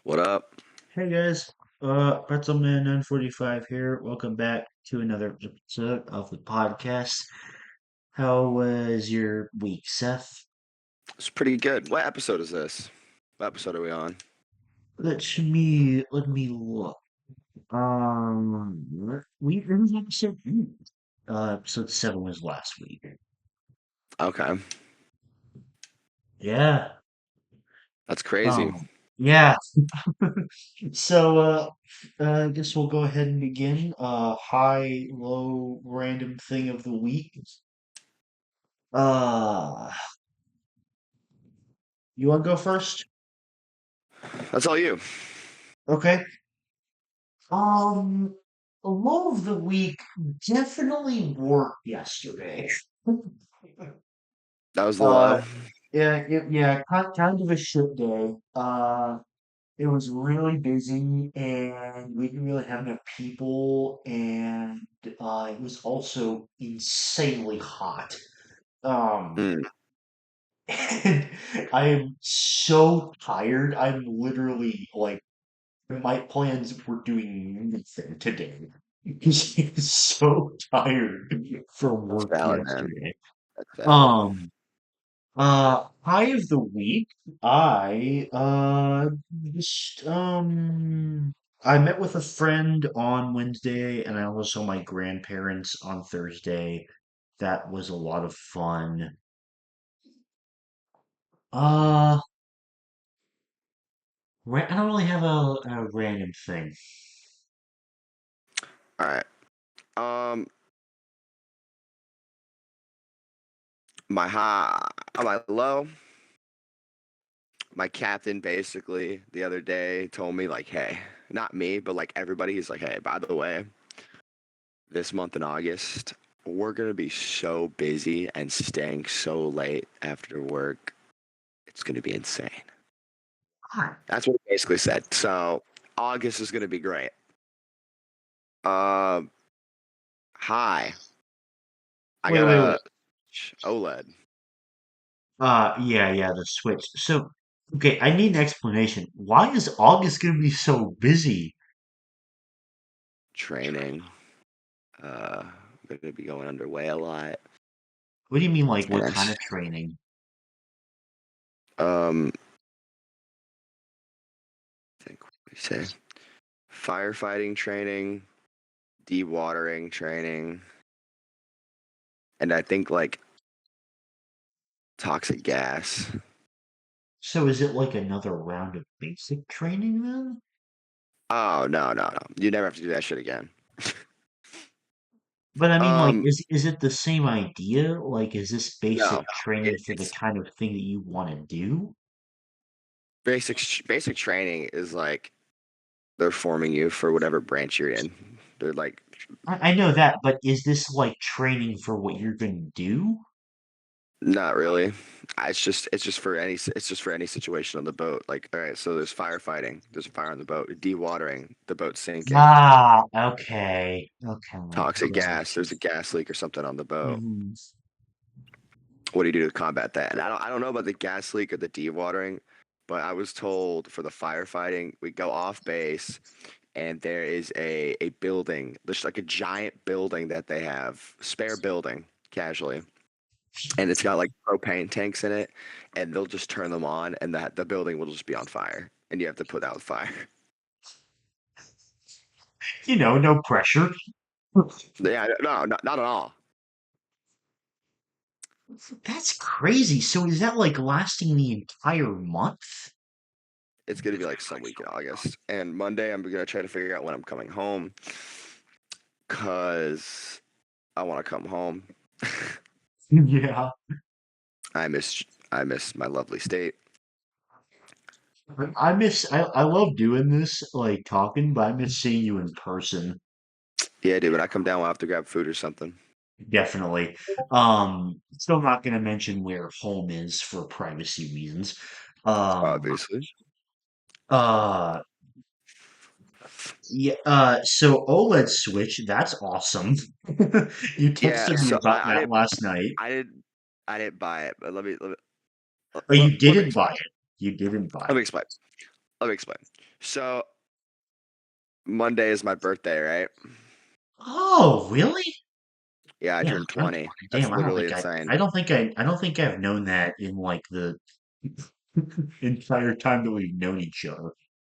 What up? Hey guys, Pretzelman 945 here. Welcome back to another episode of the podcast. How was your week, Seth? It's pretty good. What episode is this? What episode are we on? Let me look. We it was episode 7 was last week. Okay, Yeah. that's crazy. Um, yeah. So I guess we'll go ahead and begin. High, low, random thing of the week. Uh you want to go first? That's all you. Okay. Um, the low of the week definitely worked yesterday. That was the Uh, low. yeah, kind of a shit day. It was really busy and we didn't really have enough people, and it was also insanely hot. Um, Mm, and I am so tired. I'm literally like my plans were doing nothing today because he was so tired from that's work valid, man. yesterday. That's valid. Um, high of the week, I just I met with a friend on Wednesday, and I also saw my grandparents on Thursday. That was a lot of fun. Uh, I don't really have a random thing. All right. Um, my high, my low. My captain basically the other day told me like, hey, not me, but like everybody. He's like, hey, by the way, this month in August, we're gonna be so busy and staying so late after work. It's gonna be insane. Hi. That's what he basically said. So August is going to be great. Uh, hi. I Wait, got wait, wait. a OLED Yeah, the Switch. So, okay, I need an explanation. Why is August gonna be so busy? training. Going to be going underway a lot, What do you mean, like, and what kind of training? I think what we say firefighting training, dewatering training, and I think like toxic gas. So is it like another round of basic training then? Oh no! You never have to do that shit again. But I mean, like, Um, is it the same idea? Like, is this basic no, training for the it's kind of thing that you want to do? basic training is like they're forming you for whatever branch you're in. They're like, I know that, but is this like training for what you're gonna do? not really. It's just for any situation on the boat. Like, all right, so there's firefighting, there's a fire on the boat, dewatering, the boat's sinking, Ah, okay, okay, toxic gas, gotcha. there's a gas leak or something on the boat. Hmm. What do you do to combat that? And I don't know about the gas leak or the dewatering, but I was told for the firefighting, we go off base and there is a building, there's like a giant building that they have, spare building, casually, and it's got like propane tanks in it, and they'll just turn them on, and the building will just be on fire, and you have to put out the fire. No pressure. Yeah, no, not at all. That's crazy. So is that like lasting the entire month? It's gonna be like some week in August, and Monday I'm gonna try to figure out when I'm coming home, cause I want to come home. Yeah. I miss I miss my lovely state. I love doing this, like talking, but I miss seeing you in person. Yeah, dude. When I come down, we'll have to grab food or something. Definitely. Still not gonna mention where home is for privacy reasons. Um, Obviously. uh, yeah, so OLED Switch, that's awesome. You Yeah. texted me So about that last night. I didn't I didn't buy it, but Oh, you let me didn't explain. buy it. You didn't buy Let me it. explain. Let me explain. So Monday is my birthday, right? Oh, really? Yeah, I Yeah, turned that's 20. funny. That's Damn, literally insane. I don't think I've known that in like the entire time that we've known each other.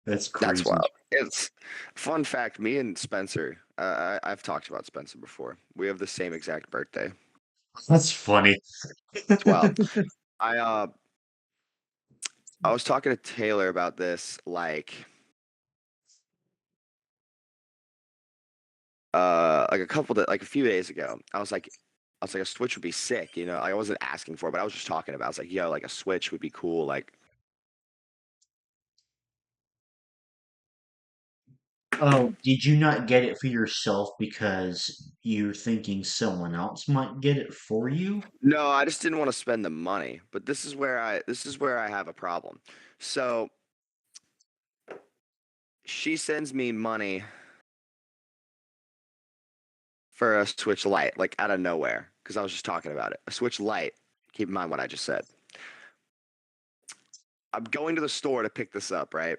That's That's crazy. wild. It's fun fact. Me and Spencer, I've talked about Spencer before. We have the same exact birthday. That's funny. It's wild. I uh, I was talking to Taylor about this like like a few days ago. I was like a Switch would be sick, you know. I wasn't asking for it, but I was just talking about. It. I was like, yo, like a Switch would be cool. Like, Oh, did you not get it for yourself because you're thinking someone else might get it for you? no, I just didn't want to spend the money. But this is where I have a problem. So she sends me money for a Switch Lite, like out of nowhere, because I was just talking about it. A Switch Lite. Keep in mind what I just said. I'm going to the store to pick this up, right?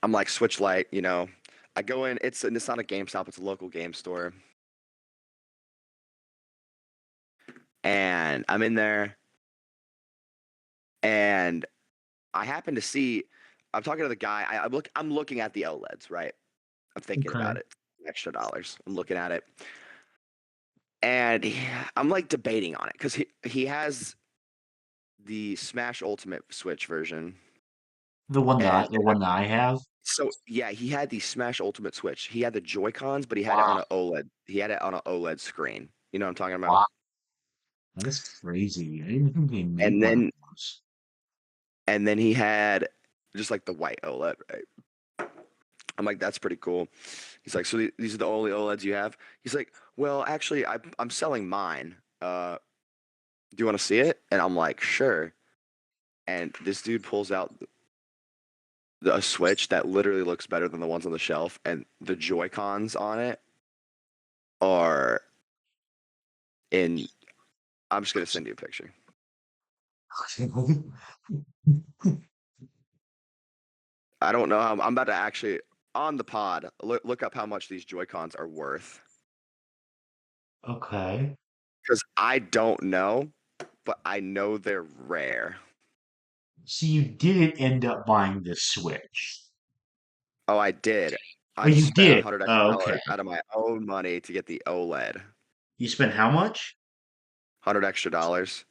I'm like Switch Lite, you know. I go in. It's not a GameStop. It's a local game store, and I'm in there, and I happen to see. I'm talking to the guy. I'm looking at the OLEDs, right? I'm thinking Okay. about it. Extra dollars. I'm looking at it, and I'm like debating on it because he has the Smash Ultimate Switch version, and The one that I have. so yeah, he had the Smash Ultimate Switch. He had the Joy Cons, but he had it Wow. on an OLED. He had it on an OLED screen. You know what I'm talking about? Wow. That is crazy. I didn't think they made And one of then those. he had just like the white OLED, right? I'm like, that's pretty cool. He's like, so these are the only OLEDs you have? He's like, well, actually, I'm selling mine. Do you want to see it? And I'm like, sure. And this dude pulls out a Switch that literally looks better than the ones on the shelf, and the Joy Cons on it are in. I'm just gonna send you a picture. I don't know how I'm about to actually on the pod look up how much these Joy Cons are worth Okay. because I don't know, but I know they're rare. So you didn't end up buying this Switch. Oh, I did. Oh, I you spent did. $100 Oh, okay. out of my own money to get the OLED. You spent how much? $100.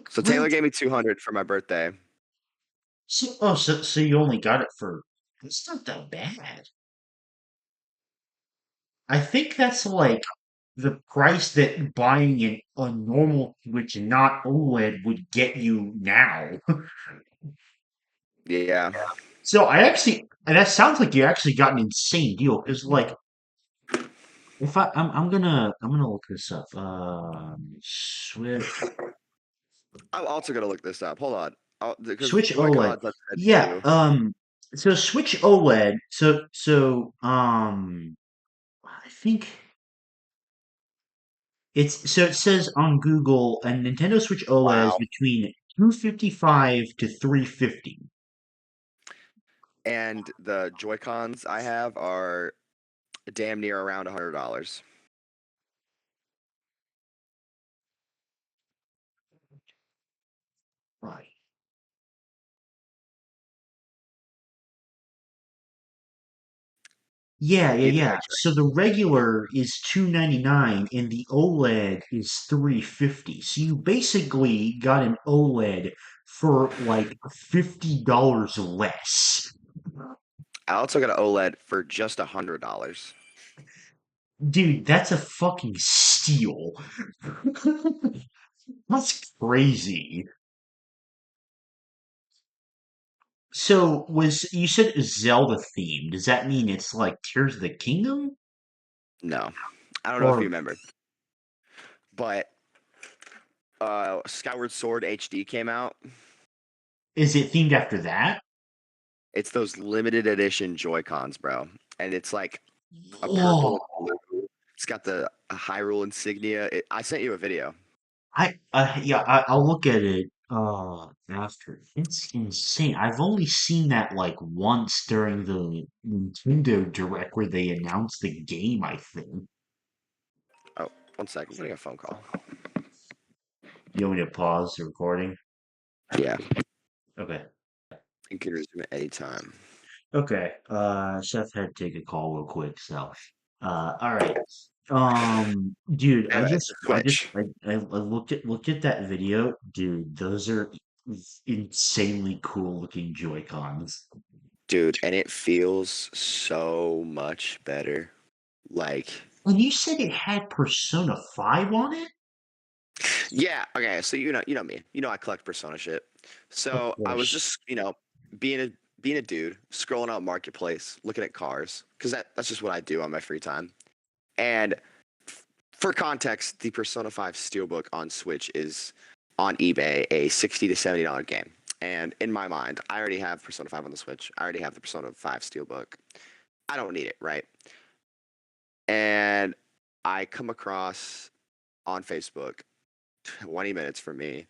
So Well, Taylor gave me 200 for my birthday. so you only got it for, it's not that bad. I think that's like the price that buying a normal Switch, not OLED, would get you now. Yeah. So I actually, and that sounds like you actually got an insane deal. Because like, if I'm gonna look this up. Switch I'm also gonna look this up. Hold on. Because Switch Joy OLED. Cons I said Yeah. too. So Switch OLED. I think it says on Google a Nintendo Switch OLED is Wow. between 255 to 350. And the Joy Cons I have are damn near around $100. Right. Keep the Yeah. picture. So the regular is 299 and the OLED is 350. So you basically got an OLED for like $50 less. I also got an OLED for just $100. Dude, that's a fucking steal. That's crazy. So was you said Zelda themed? Does that mean it's like Tears of the Kingdom? No, I don't know if you Or remember, but Skyward Sword HD came out. is it themed after that? It's those limited edition Joy Cons, bro, and it's like a purple Whoa. and blue. It's got the Hyrule insignia. I sent you a video. I'll look at it. After it's insane. I've only seen that like once during the Nintendo Direct where they announced the game, I think. Oh, one second. I'm getting a phone call. You want me to pause the recording? Yeah, Okay. you can resume at any time. Okay. Seth had to take a call real quick, so all right. Dude, Anyways, the Switch, I looked at that video, dude. Those are insanely cool looking Joy-Cons. dude, and it feels so much better. Like, And you said it had Persona 5 on it? yeah, okay. So you know me. You know I collect Persona shit. Of So I was course. just, being a dude, scrolling out Marketplace, looking at cars, because that's just what I do on my free time. And for context, the Persona 5 Steelbook on Switch is on eBay a $60 to $70 game. And in my mind, I already have Persona 5 on the Switch. I already have the Persona 5 Steelbook. I don't need it, right? And I come across on Facebook, 20 minutes for me,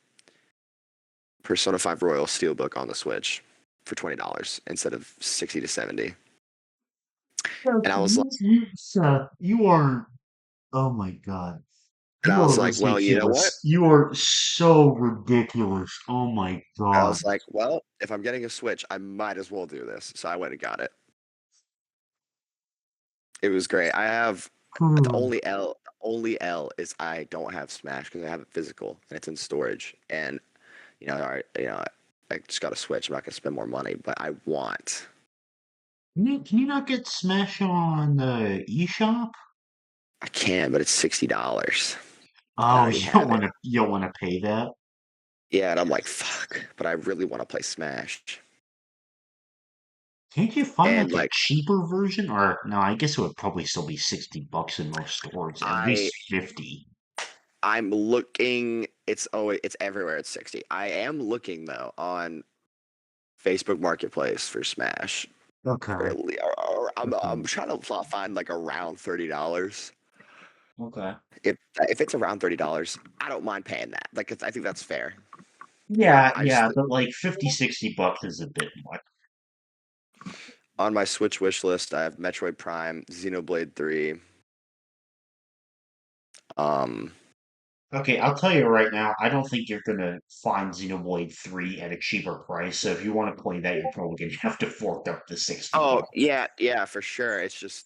Persona 5 Royal Steelbook on the Switch for $20 instead of 60 to 70. Seth, And I was like, Seth, you are, oh my God. and You I are was like, well, you know what? ridiculous. You are so ridiculous. Oh my I God. was like, well, if I'm getting a Switch, I might as well do this. So I went and got it. It was great. I have Hmm. the only L is I don't have Smash because I have it physical and it's in storage. And all right, I just got a Switch. I'm not gonna spend more money, but I want. Can you not get Smash on the eShop? I can, but it's $60. I Oh, already have it. you don't want to pay that? Yeah, and I'm like, fuck. But I really want to play Smash. Can't you find And like a like, cheaper version? Or no, I guess it would probably still be $60 in most stores, at I least 50. I'm looking. It's everywhere. It's 60. I am looking though on Facebook Marketplace for Smash. Okay. I'm Okay. trying to find like around $30. Okay. If it's around $30, I don't mind paying that. Like I think that's fair. Yeah, I just yeah, but like 50, $60 is a bit much. on my Switch wish list, I have Metroid Prime, Xenoblade 3. Um, Okay, I'll tell you right now, I don't think you're gonna find Xenoblade 3 at a cheaper price. So if you want to play that, you're probably gonna have to fork up the 60 oh bucks. yeah, yeah, for sure. It's just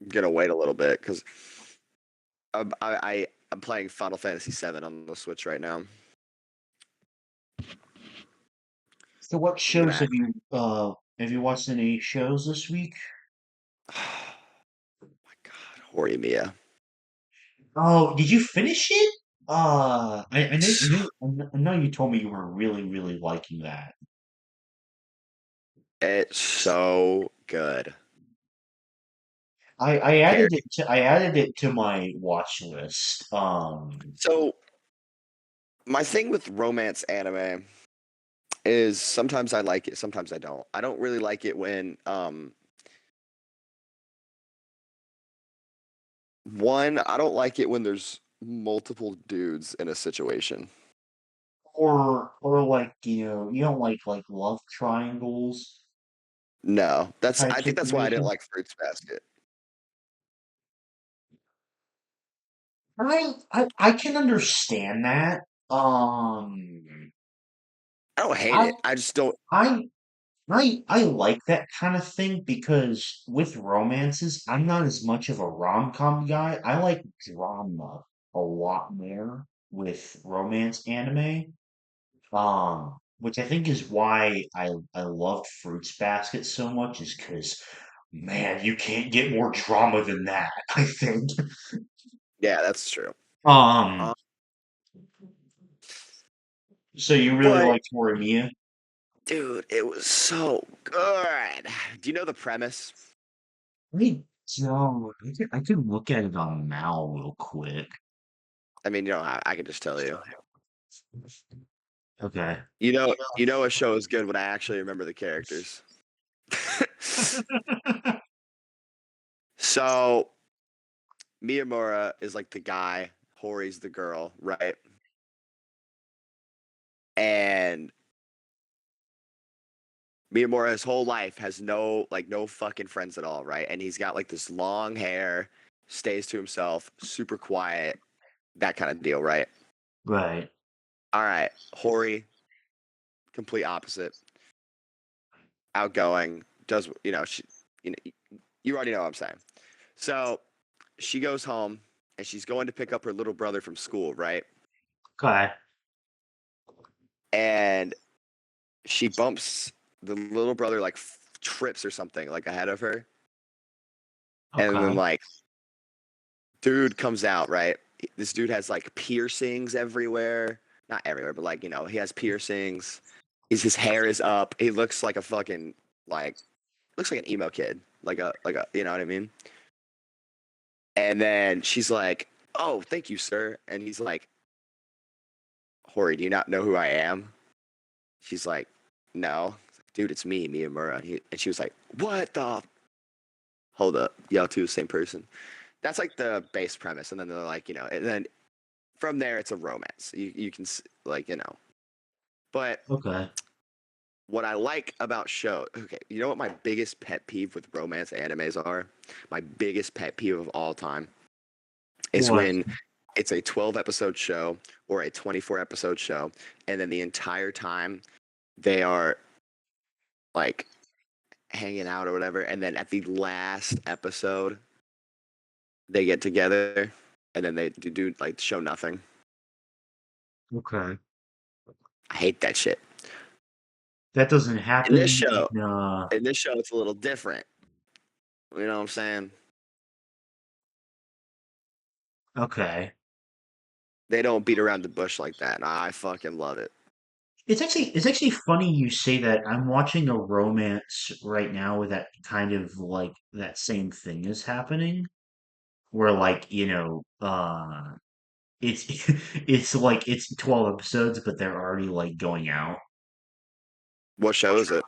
gonna wait a little bit because I'm playing Final Fantasy 7 on the Switch right now. So what I'm gonna shows actually. have you watched any shows this week? Oh my God, Horimiya. Oh, did you finish it? I know you told me you were really, really liking that. It's so good. Character. I added it to my watch list. So my thing with romance anime is sometimes I like it, sometimes I don't. I don't really like it when one, I don't like it when there's multiple dudes in a situation. Or like, you don't like love triangles No, type I think that's why I didn't situation. like Fruits Basket. I can understand that. I don't hate I it. I just don't. I I like that kind of thing because with romances, I'm not as much of a rom-com guy. I like drama a lot more with romance anime. Which I think is why I loved Fruits Basket so much is because man, you can't get more drama than that, I think. Yeah, that's true. Um, Um, so you really but liked Horimiya? dude, it was so good. Do you know the premise? I don't. I could look at it on Mal real quick. I mean, I can just tell you. Okay. You know a show is good when I actually remember the characters. So Miyamura is like the guy, Hori's the girl, right? And Miyamura his whole life has no fucking friends at all, right? And he's got like this long hair, stays to himself, super quiet, that kind of deal, right? Right. All right, Hori, complete opposite, outgoing, does you know, you already know what I'm saying. So she goes home and she's going to pick up her little brother from school, right? Okay. And she bumps the little brother like trips or something like ahead of her, and then Okay. like dude comes out, right? This dude has like piercings everywhere. Not everywhere, but like, he has piercings. His hair is up. He looks like a fucking like looks like an emo kid. Like a you know what I mean? And then she's like, "Oh, thank you, sir." And he's like, "Hori, do you not know who I am?" She's like, "No." Dude, it's me, Miyamura. And she was like, "What the hold up. Y'all two same person." That's like the base premise. And then they're like, and then from there it's a romance. You can like but Okay. what I like about show, okay, you know what my biggest pet peeve with romance animes are? My biggest pet peeve of all time is What? when it's a 12 episode show or a 24 episode show, and then the entire time they are like hanging out or whatever, and then at the last episode they get together and then they do like show nothing. Okay. I hate that shit. That doesn't In this happen show, in in this show, it's a little different. You know what I'm saying? okay. They don't beat around the bush like that, and I fucking love it. It's actually funny you say that. I'm watching a romance right now where that kind of like that same thing is happening. Where like, it's it's like it's 12 episodes, but they're already like going out. What show is it?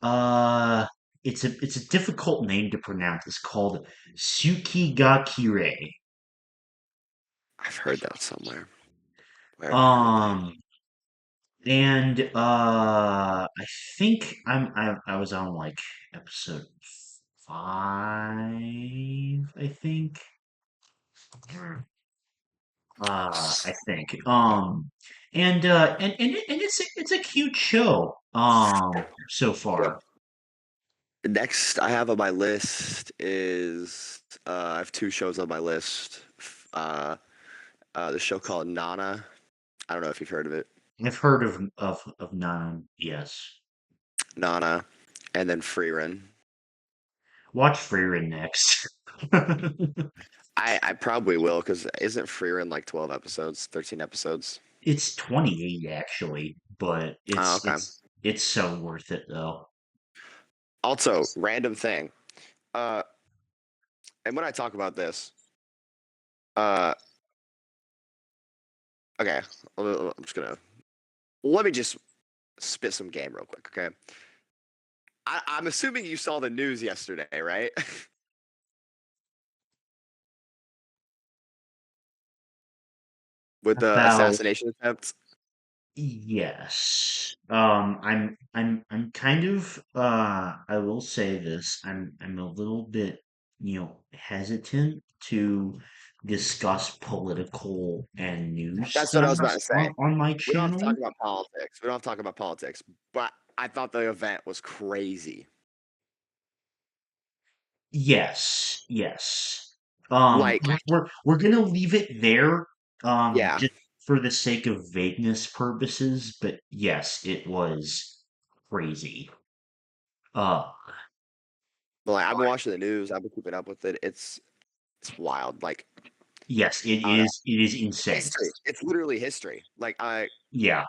Uh it's a difficult name to pronounce. It's called Tsukigakure. I've heard that somewhere. Where have I heard that? Um and I think I was on like episode 5, I think. I think. And it's a cute show. So Yep. far. Next, I have on my list is I have two shows on my list. Uh, the show called Nana. I don't know if you've heard of it. I've heard of none. Yes. Nana, and then Freerun. Watch Freerun next. I probably will because isn't Freerun like 12 episodes, 13 episodes? It's 28 actually, but Oh, it's okay. it's it's so worth it though. Also, random thing. Uh, and when I talk about this, uh, okay, I'm just gonna let me just spit some game real quick, okay? I'm assuming you saw the news yesterday, right? With the About assassination attempts. yes. I'm kind of I will say this. I'm a little bit, hesitant to discuss political and news That's what I was about stuff to say. on my We don't have to channel. talk about politics. We don't have to talk about politics. But I thought the event was crazy. Yes, yes. Like, We're gonna leave it there, yeah. just for the sake of vagueness purposes, but yes, it was crazy. Uh, But like, I've been watching the news. I've been keeping up with it. It's wild. Like, yes, it I don't know. is insane. History. It's literally history. Like I Yeah.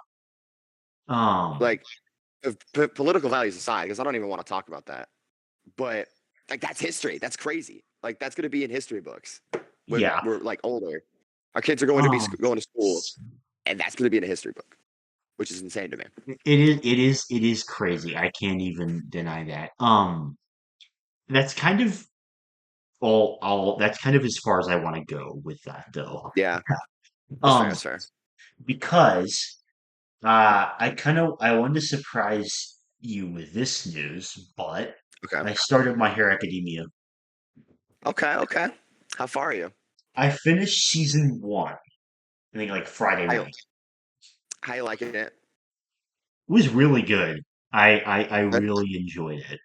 Um, like political values aside, because I don't even want to talk about that. But like that's history. That's crazy. Like that's gonna be in history books when yeah. we're like older. Our kids are going to be Um, going to school, and that's gonna be in a history book, which is insane to me. it is crazy. I can't even deny that. That's kind of all that's kind of as far as I want to go with that though. Yeah, that's fair. Um, That's fair. because I wanted to surprise you with this news, but Okay. I started My Hero Academia. Okay. Okay. How far are you? I finished season one, I think like Friday How night. how you liking it? It was really good. I Good. really enjoyed it,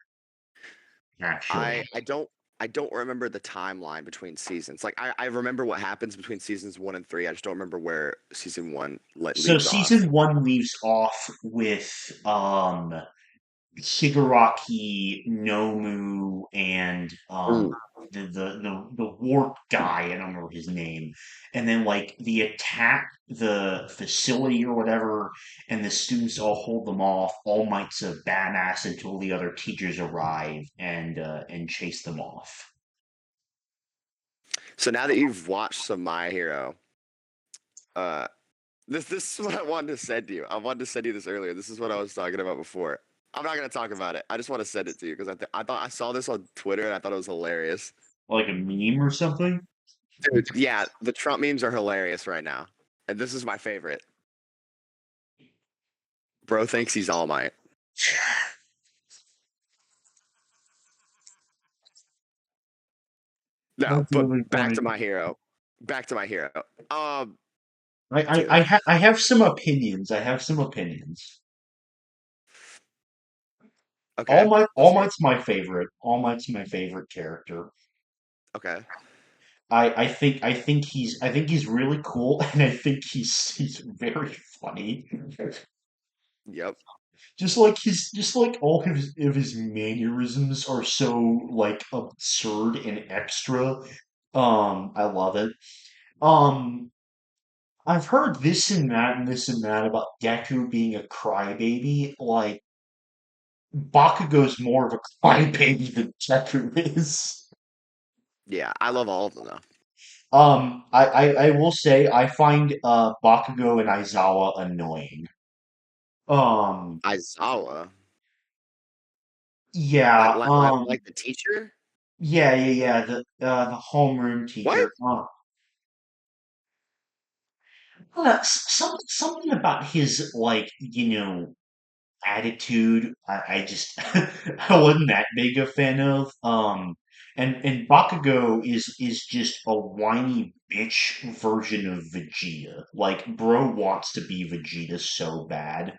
I actually. I don't I don't remember the timeline between seasons. Like I remember what happens between seasons 1 and 3. I just don't remember where season one So leaves off. season one leaves off with Shigaraki, Nomu, and Ooh. the warp guy, I don't remember his name. And then like the attack the facility or whatever, and the students all hold them off. All Might's a badass until the other teachers arrive and chase them off. So now that you've watched some My Hero, uh, this is what I wanted to send you. I wanted to send you this earlier. This is what I was talking about before. I'm not gonna talk about it. I just want to send it to you because I thought I saw this on Twitter and I thought it was hilarious. Like a meme or something? Dude, yeah, the Trump memes are hilarious right now, and this is my favorite. Bro thinks he's All Might. No, That's but really back funny. to My Hero. Back to My Hero. I Dude. have I have some opinions. I have some opinions. Okay, let's All hear it. Might's my favorite. All Might's my favorite character. Okay. I think he's really cool, and I think he's very funny. Yep. Just like all of his mannerisms are so like absurd and extra. I love it. Um, I've heard this and this and that about Deku being a crybaby. Like Bakugo's more of a crybaby than Deku is. Yeah, I love all of them though. I will say I find Bakugo and Aizawa annoying. Um, Aizawa, yeah, like the teacher. yeah. The homeroom What? teacher. Something about his like attitude. I just I wasn't that big a fan of. And Bakugo is just a whiny bitch version of Vegeta. Like, bro wants to be Vegeta so bad.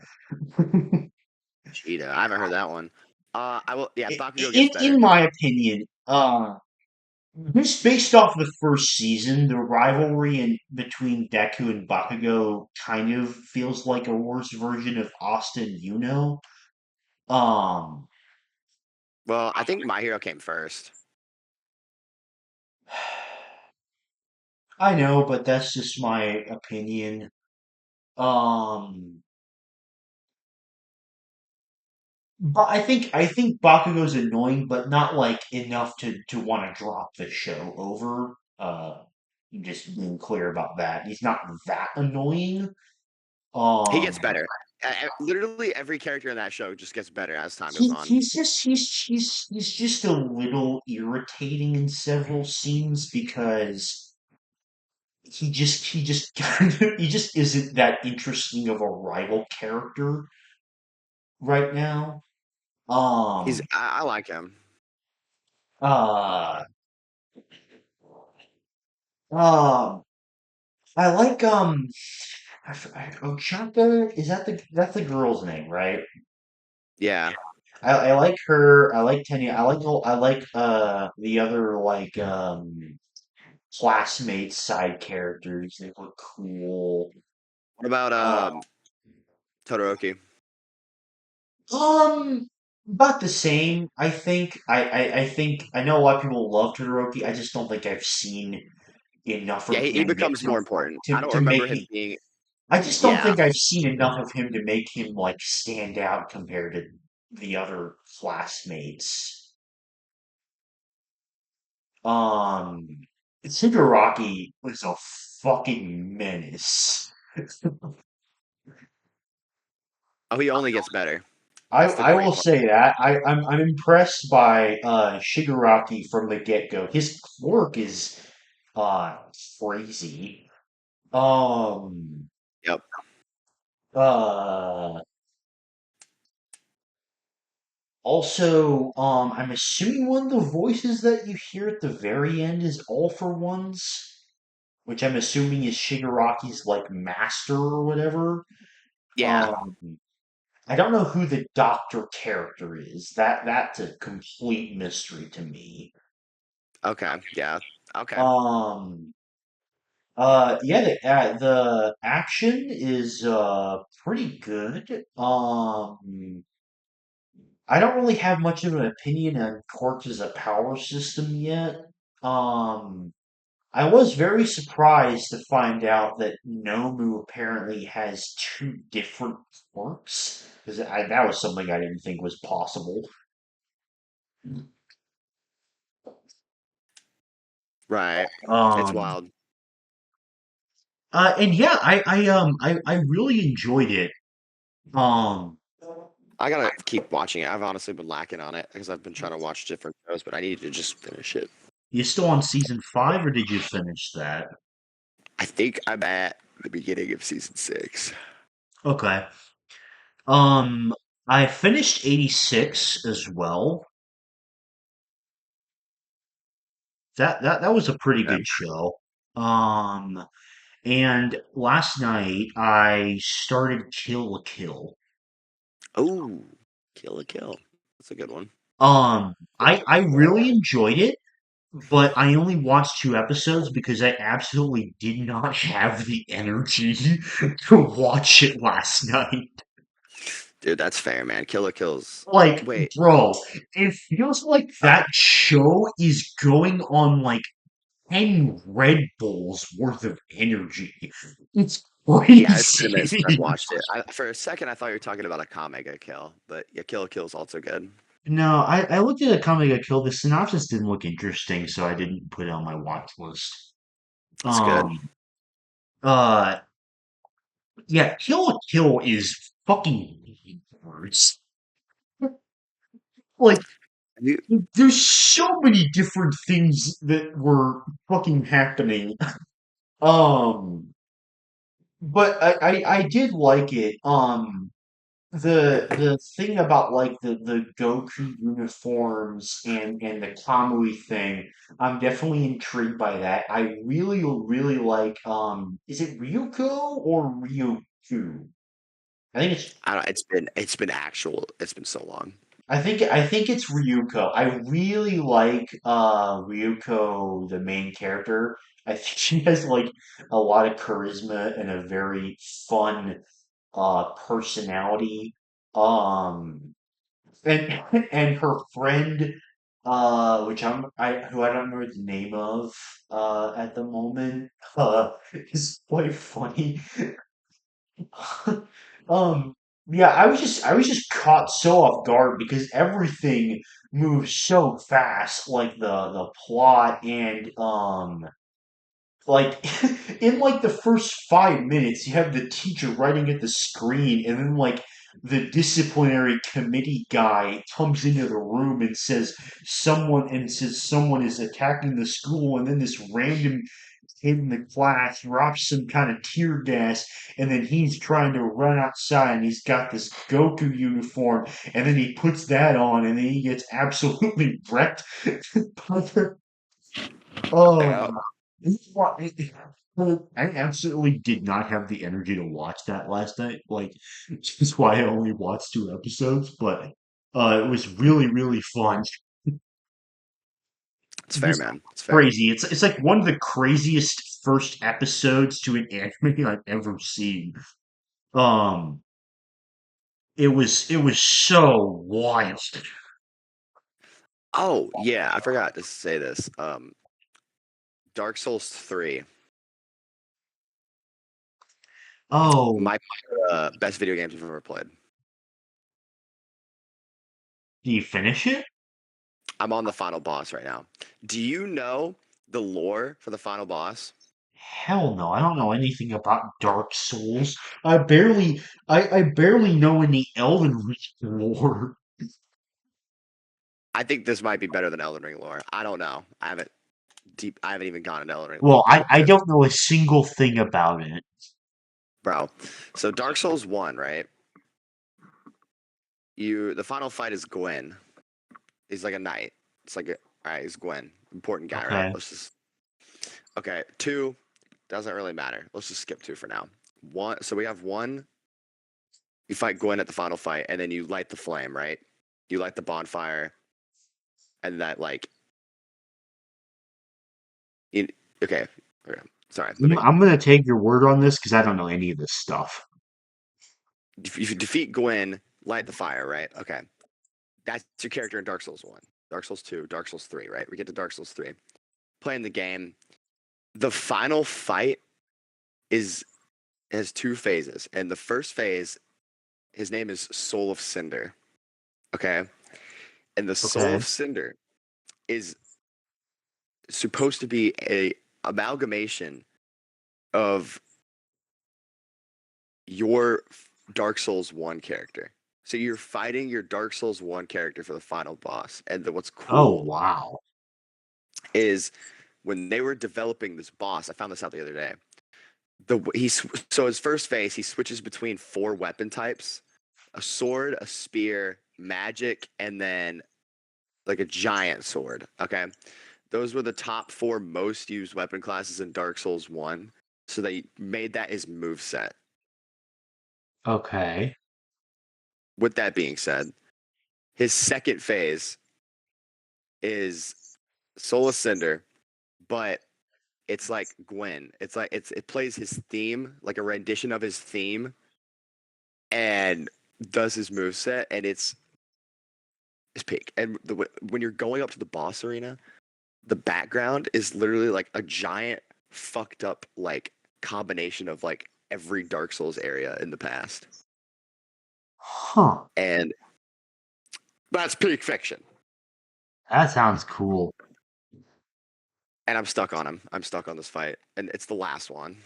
Cheetah. I haven't heard that one. I will. Yeah, Bakugo gets In better. my opinion, just based off the first season, the rivalry between Deku and Bakugo kind of feels like a worse version of Austin Yuno. Um, Well, I think My Hero came first. I know, but that's just my opinion. Um, but I think Bakugo's annoying, but not like enough to want to drop the show over. Just being clear about that. He's not that annoying. He Um, gets better. Literally every character in that show just gets better as time goes on. he's just a little irritating in several scenes because he just he just isn't that interesting of a rival character right now. He's Um, I like him. uh, um, I like Ochaka. Is that that's the girl's name, right? Yeah. I like her. I like Tenya. I like the other like classmates side characters. They look cool. What about Uh, Todoroki? um, about the same. I think. I think I know a lot of people love Todoroki. I just don't think I've seen enough Yeah, of he him becomes more important. I don't to remember make him me. being. I just don't Yeah, think I've seen enough of him to make him like stand out compared to the other classmates. Um, Shigaraki was a fucking menace. oh, he only gets better. That's the I great will part. say that I'm impressed by Shigaraki from the get-go. His quirk is uh crazy. Um, Yep. Uh, Also, I'm assuming one of the voices that you hear at the very end is All for One's, which I'm assuming is Shigaraki's like master or whatever. Yeah. Um, I don't know who the doctor character is. That's a complete mystery to me. Okay. Yeah. Okay. Um, yeah, the action is pretty good. I don't really have much of an opinion on Quarks as a power system yet. Um, I was very surprised to find out that Nomu apparently has two different quirks, because that was something I didn't think was possible. Right. It's Um, wild. and yeah, I really enjoyed it. Um, I gotta keep watching it. I've honestly been lacking on it because I've been trying to watch different shows, but I need to just finish it. you still on season 5, or did you finish that? I think I'm at the beginning of season 6. Okay. I finished 86 as well. That was a pretty Okay. good show. Um, and last night I started Kill la Kill. Oh, Kill a Kill. That's a good one. I really enjoyed it, but I only watched 2 episodes because I absolutely did not have the energy to watch it last night. Dude, that's fair, man. Kill a Kills. Like, Wait. bro, it feels like Okay. that show is going on like 10 Red Bulls worth of energy. It's Yeah, it's been a minute since I've crazy. watched it. For a second, I thought you were talking about a Kamega Kill, but yeah, Kill a Kill is also good. No, I looked at a comic I killed. The synopsis didn't look interesting, so I didn't put it on my watch list. That's good. Um, uh, yeah, Kill la Kill is fucking words. Like, You, there's so many different things that were fucking happening. Um, but I did like it. The thing about like the Goku uniforms and the Kamui thing, I'm definitely intrigued by that. I really like is it Ryuko or Ryuku? I think it's I don't. It's been actual. It's been so long. I think it's Ryuko. I really like Ryuko, the main character. I think she has like a lot of charisma and a very fun personality. Um and and her friend which I don't remember the name of at the moment is quite funny. um yeah, I was just caught so off guard because everything moves so fast, like the plot and like in like the first 5 minutes, you have the teacher writing at the screen, and then like the disciplinary committee guy comes into the room and says someone is attacking the school, and then this random kid in the class drops some kind of tear gas, and then he's trying to run outside, and he's got this Goku uniform, and then he puts that on, and then he gets absolutely wrecked. Oh, Yeah, I absolutely did not have the energy to watch that last night. Like, which is why I only watched 2 episodes. But it was really fun. it's fair, Just man. It's fair. crazy. It's like one of the craziest first episodes to an anime I've ever seen. Um, it was so wild. Oh yeah, I forgot to say this. Dark Souls 3, Oh, my best video games I've ever played. do you finish it? I'm on the final boss right now. Do you know the lore for the final boss? Hell no, I don't know anything about Dark Souls. I barely know any Elden Ring lore. I think this might be better than Elden Ring lore. I don't know. I haven't even gone into Elden Ring lore Well, because I don't know a single thing about it. bro. So Dark Souls 1, right? The final fight is Gwen. He's like a knight. It's like all right, he's Gwen. Important guy, right? Okay. Let's just okay. 2 doesn't really matter. Let's just skip 2 for now. One, so we have 1. You fight Gwen at the final fight, and then you light the flame, right? You light the bonfire, and that like you, okay. Okay. Sorry. Let me. I'm gonna take your word on this because I don't know any of this stuff. If you defeat Gwen, light the fire, right? Okay. That's your character in Dark Souls 1, Dark Souls 2, Dark Souls 3, right? We get to Dark Souls 3. Playing the game, the final fight is has 2 phases. And the first phase, his name is Soul of Cinder. Okay. And the Soul Okay. of Cinder is supposed to be a amalgamation of your Dark Souls 1 character. So you're fighting your Dark Souls 1 character for the final boss. And what's Oh, cool wow. is when they were developing this boss, I found this out the other day. So his first phase, he switches between 4 weapon types: a sword, a spear, magic, and then like a giant sword. Okay, those were the top 4 most used weapon classes in Dark Souls 1. So they made that his move set. Okay. With that being said, his second phase is Soul of Cinder, but it's like Gwen. It's like it plays his theme, like a rendition of his theme, and does his move set, and it's peak. And when you're going up to the boss arena, the background is literally like a giant fucked up like combination of like every Dark Souls area in the past, Huh. and that's peak fiction. That sounds cool. And I'm stuck on him. I'm stuck on this fight, and it's the last one,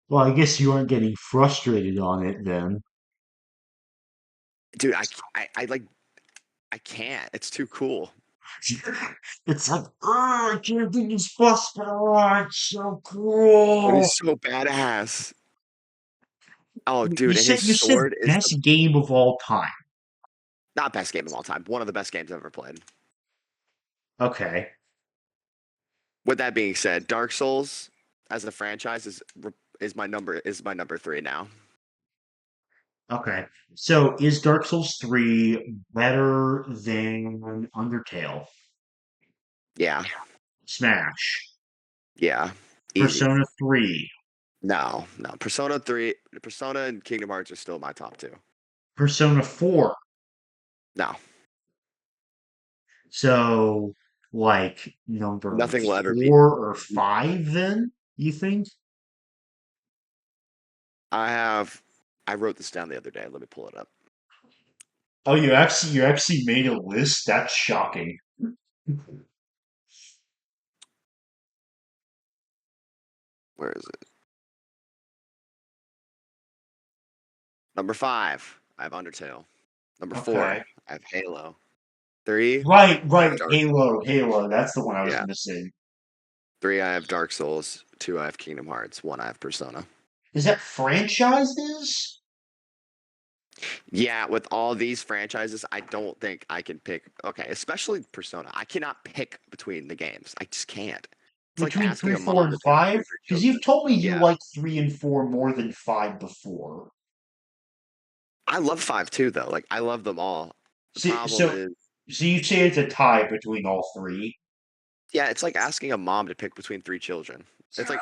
Well, I guess you aren't getting frustrated on it then. dude. I like I can't. It's too cool. It's like, oh, I can't do this boss battle. Oh, it's so But cool. he's so badass. Oh, You dude, and his said sword is the best game of all time. not best game of all time. One of the best games I've ever played. Okay. With that being said, Dark Souls as a franchise is my number 3 now. Okay. So is Dark Souls 3 better than Undertale? Yeah, Smash. yeah, easy. Persona 3. No, no. Persona 3, Persona and Kingdom Hearts are still my top 2. Persona 4. No, So like number nothing will ever beat. 4 or 5 then, you think? I have. I wrote this down the other day. Let me pull it up. Oh, you actually made a list? That's shocking. Where is it? Number 5, I have Undertale. Number 4, Okay. I have Halo. 3, Right, I have right. Dark. Halo. That's the one I was Yeah, missing. 3, I have Dark Souls. 2, I have Kingdom Hearts. 1, I have Persona. Is that franchises? Yeah, with all these franchises, I don't think I can pick. Okay, especially Persona. I cannot pick between the games. I just can't. It's like Between asking 3, a 4, mom and to pick 5? between three Because you've children. told me you Yeah, like 3 and 4 more than 5 before. I love 5 too, though. Like I love them all. The So, problem so, is, so you say it's a tie between all 3? yeah, it's like asking a mom to pick between 3 children. It's like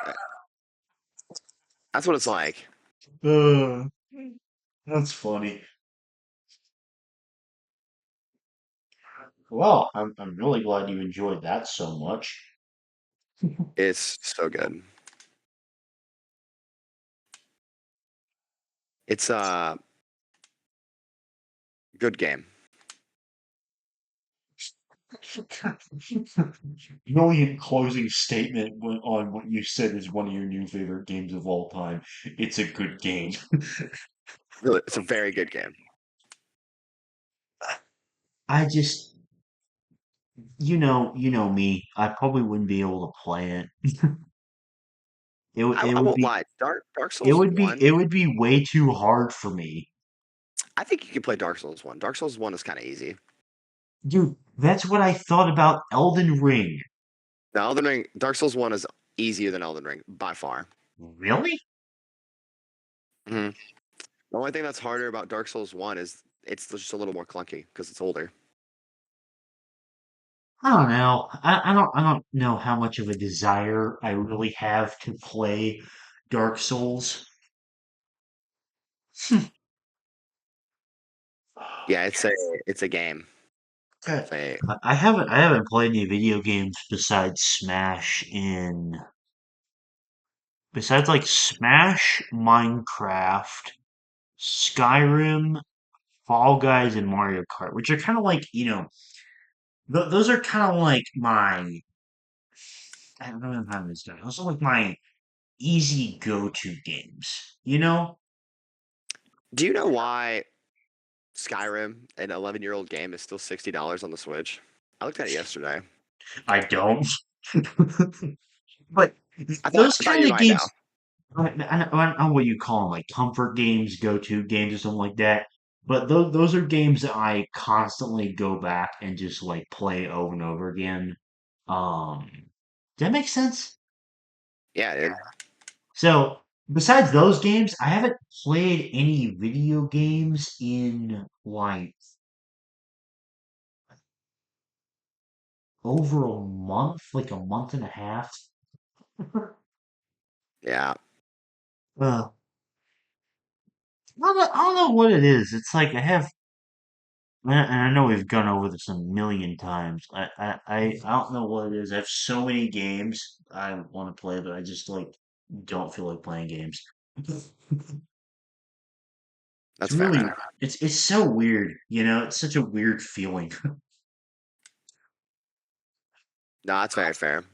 that's what it's like. Uh, that's funny. Well, I'm really glad you enjoyed that so much. It's so good. It's a good game. Brilliant closing statement on what you said is one of your new favorite games of all time. It's a good game. Really, it's a very good game. I just, you know me. I probably wouldn't be able to play it. I won't lie. Dark Souls it 1, would be way too hard for me. I think you can play Dark Souls 1. Dark Souls 1 is kind of easy. Dude, that's what I thought about Elden Ring. The Elden Ring, Dark Souls 1 is easier than Elden Ring by far. Really? Hmm. The only thing that's harder about Dark Souls 1 is it's just a little more clunky because it's older. I don't know. I don't know how much of a desire I really have to play Dark Souls. Yeah, it's a game. Okay. It's a I haven't played any video games besides Smash in besides like Smash, Minecraft, Skyrim, Fall Guys, and Mario Kart, which are kind of like, those are kind of like my I don't know how to describe it. Those are like my easy go-to games, you know? Do you know why Skyrim, an 11-year-old game, is still $60 on the Switch? I looked at it yesterday. I don't. But those I thought kind you of might know. games, I don't know what you call them, like comfort games, go-to games, or something like that. But those are games that I constantly go back and just like play over and over again. Um, does that make sense? Yeah, dude. So, besides those games, I haven't played any video games in like over a month, like a month and a half. Yeah, Uh, I don't know what it is. It's like I have, and I know we've gone over this a million times. I don't know what it is. I have so many games I want to play, but I just like don't feel like playing games. It's that's fair. really, it's so weird, It's such a weird feeling. No, that's very fair.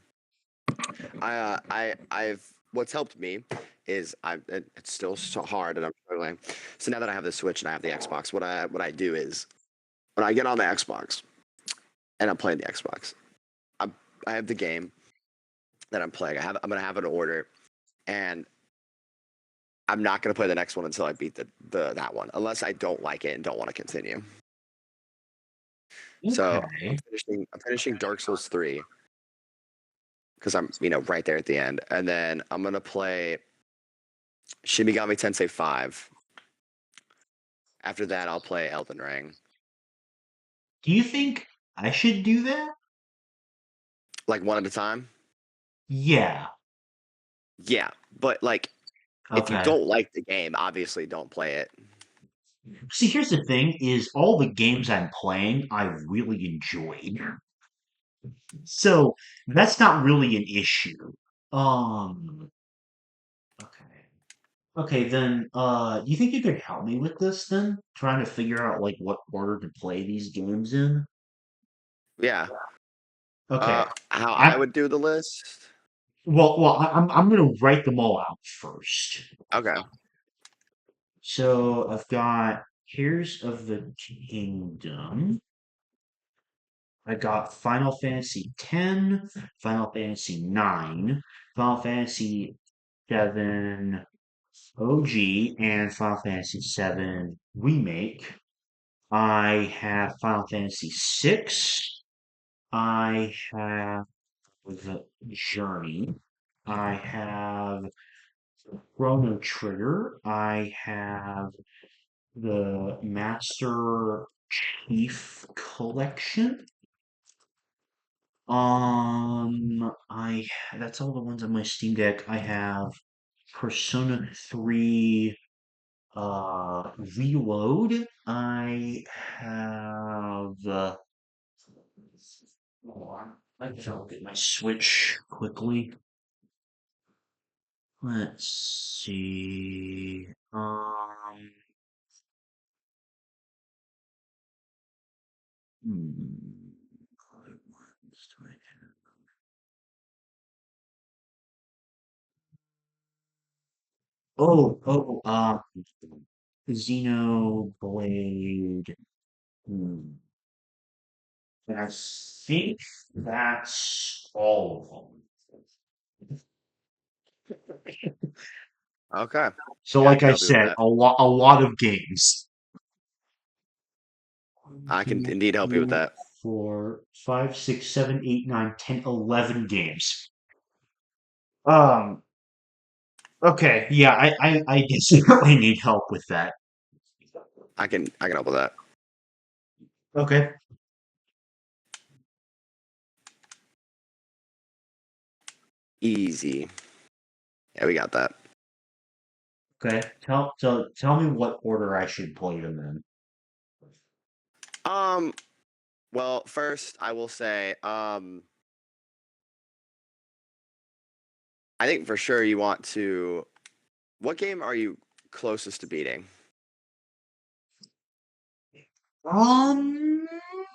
I've what's helped me is it's still so hard and I'm struggling. So now that I have the Switch and I have the Xbox, what I do is when I get on the Xbox and I'm playing the Xbox, I'm I have the game that I'm playing. I'm gonna have an order and I'm not gonna play the next one until I beat the that one, unless I don't like it and don't want to continue. So Okay. I'm finishing Dark Souls 3 because I'm right there at the end, and then I'm gonna play Shin Megami Tensei 5. After that, I'll play Elden Ring, Do you think I should do that? like one at a time. Yeah. Yeah, but like if you Okay. don't like the game, obviously don't play it. See, here's the thing is all the games I'm playing, I really enjoyed. So that's not really an issue. Um, okay. Okay, then do you think you could help me with this then? Trying to figure out like what order to play these games in? Yeah. Okay. How I I would do the list? I'm gonna write them all out first. Okay. So I've got Tears of the Kingdom. I got Final Fantasy X, Final Fantasy IX, Final Fantasy VII OG, and Final Fantasy VII Remake. I have Final Fantasy VI. I have the Journey. I have Chrono Trigger. I have the Master Chief Collection. I that's all the ones on my Steam Deck. I have Persona 3 Reload. I have hold on. I can look at my Switch quickly. Let's see. Hmm. Xenoblade. Hmm. And I think that's all of them. Okay. So, Yeah, I like can I help you with said, that. a lot of games. One, I can two, indeed help you with three, that. 4, 5, 6, 7, 8, 9, 10, 11 games. Um, okay, yeah, I definitely need help with that. I can help with that. Okay, Easy. Yeah, we got that. okay. Tell me what order I should play them in. Um, well, first I will say, I think for sure you want to. What game are you closest to beating? Um,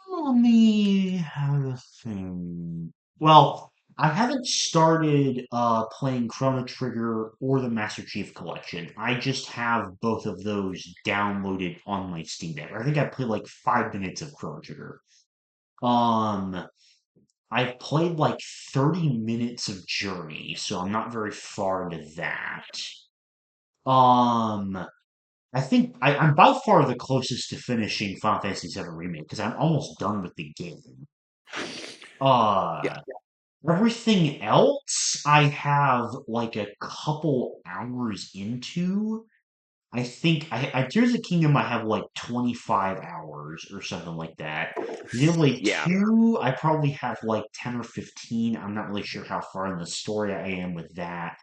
Let me have a thing. Well, I haven't started playing Chrono Trigger or the Master Chief Collection. I just have both of those downloaded on my Steam Deck. I think I played like 5 minutes of Chrono Trigger. Um, I've played like 30 minutes of Journey, so I'm not very far into that. Um, I think I'm by far the closest to finishing Final Fantasy VII Remake because I'm almost done with the game. Yeah. Uh, Everything else I have like a couple hours into. I think I Tears of the Kingdom I have like 25 hours or something like that. Xenoblade Yeah. 2 I probably have like 10 or 15. I'm not really sure how far in the story I am with that.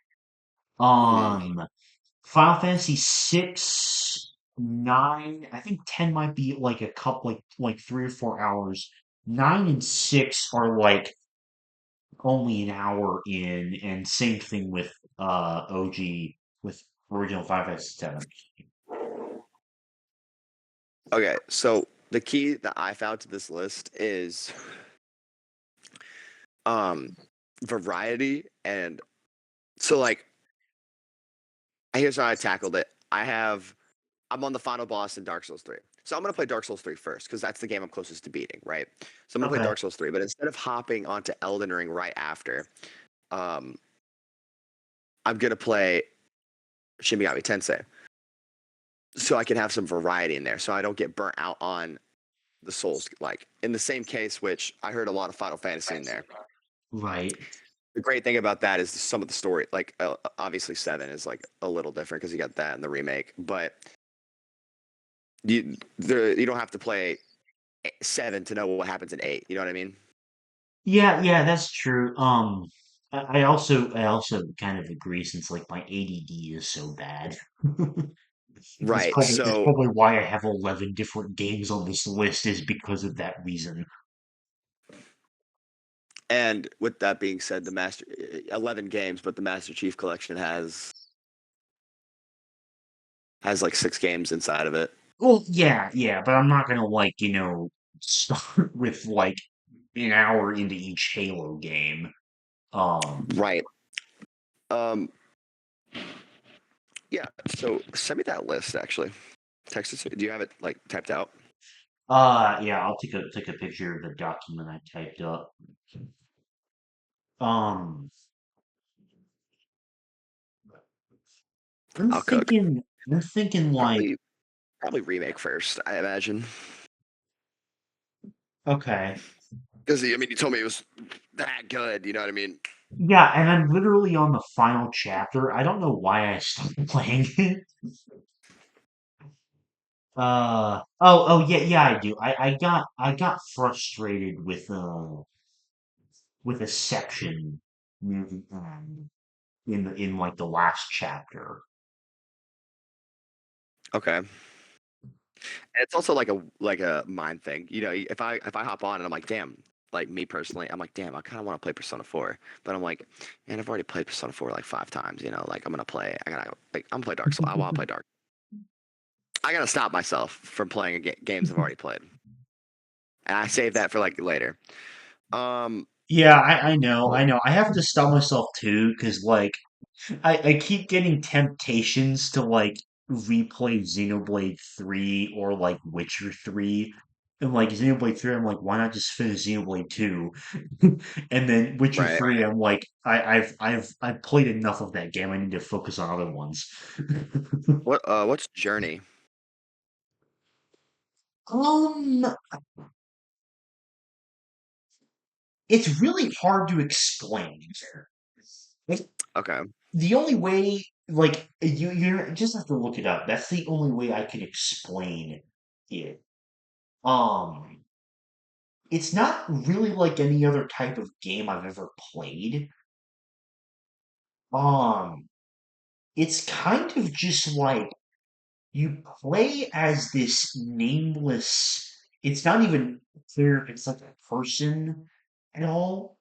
Hmm. Um Final Fantasy 6, 9, I think 10 might be like a couple like 3 or 4 hours. 9 and 6 are like only an hour in, and same thing with OG with original Final Fantasy 7. Okay. So the key that I found to this list is um variety, and so like here's how I tackled it. I'm on the final boss in Dark Souls 3. So I'm gonna play Dark Souls 3 first, because that's the game I'm closest to beating, right? So I'm gonna play Okay. Dark Souls 3, but instead of hopping onto Elden Ring right after, um, I'm gonna play Shin Megami Tensei. So I can have some variety in there. So I don't get burnt out on the Souls. Like in the same case, which I heard a lot of Final Fantasy in there. Right. The great thing about that is some of the story, like obviously 7 is like a little different because you got that in the remake, but you don't have to play 7 to know what happens in 8. You know what I mean? Yeah, yeah, that's true. I also kind of agree since like my ADD is so bad. It's Right. probably it's So, probably why I have 11 different games on this list is because of that reason. and with that being said, the Master 11 games, but the Master Chief Collection has like 6 games inside of it. Well, yeah, yeah, but I'm not gonna like, start with like an hour into each Halo game. Um, Right. Um. Yeah. So send me that list. Actually, text it. Do you have it like typed out? yeah, I'll take a picture of the document I typed up. Um, I'm I'll cook. thinking, I'm thinking like, Probably remake first. I imagine. okay, Because I mean, you told me it was that good. You know what I mean? yeah, and I'm literally on the final chapter. I don't know why I stopped playing it. Oh, yeah, yeah, I do. I got frustrated with a section in like the last chapter. Okay. It's also like a mind thing. You know, if I hop on and I'm like, damn, like me personally, I'm like, damn, I kind of want to play Persona 4, but I'm like, man, I've already played Persona 4 like 5 times. You know, like I'm gonna play. I'm gonna play Dark Souls. I want to play Dark. I gotta stop myself from playing games I've already played, and I save that for like later. Um, Yeah, I know. I have to stop myself too, because like I keep getting temptations to like replay Xenoblade 3 or like Witcher 3. And like Xenoblade 3, I'm like, why not just finish Xenoblade 2? And then Witcher Right. 3, I'm like, I've played enough of that game. I need to focus on other ones. What's Journey? Um, it's really hard to explain. Like, Okay. the only way, like, you just have to look it up. That's the only way I can explain it. Um, it's not really like any other type of game I've ever played. Um, it's kind of just like you play as this nameless, it's not even clear if it's like a person at all.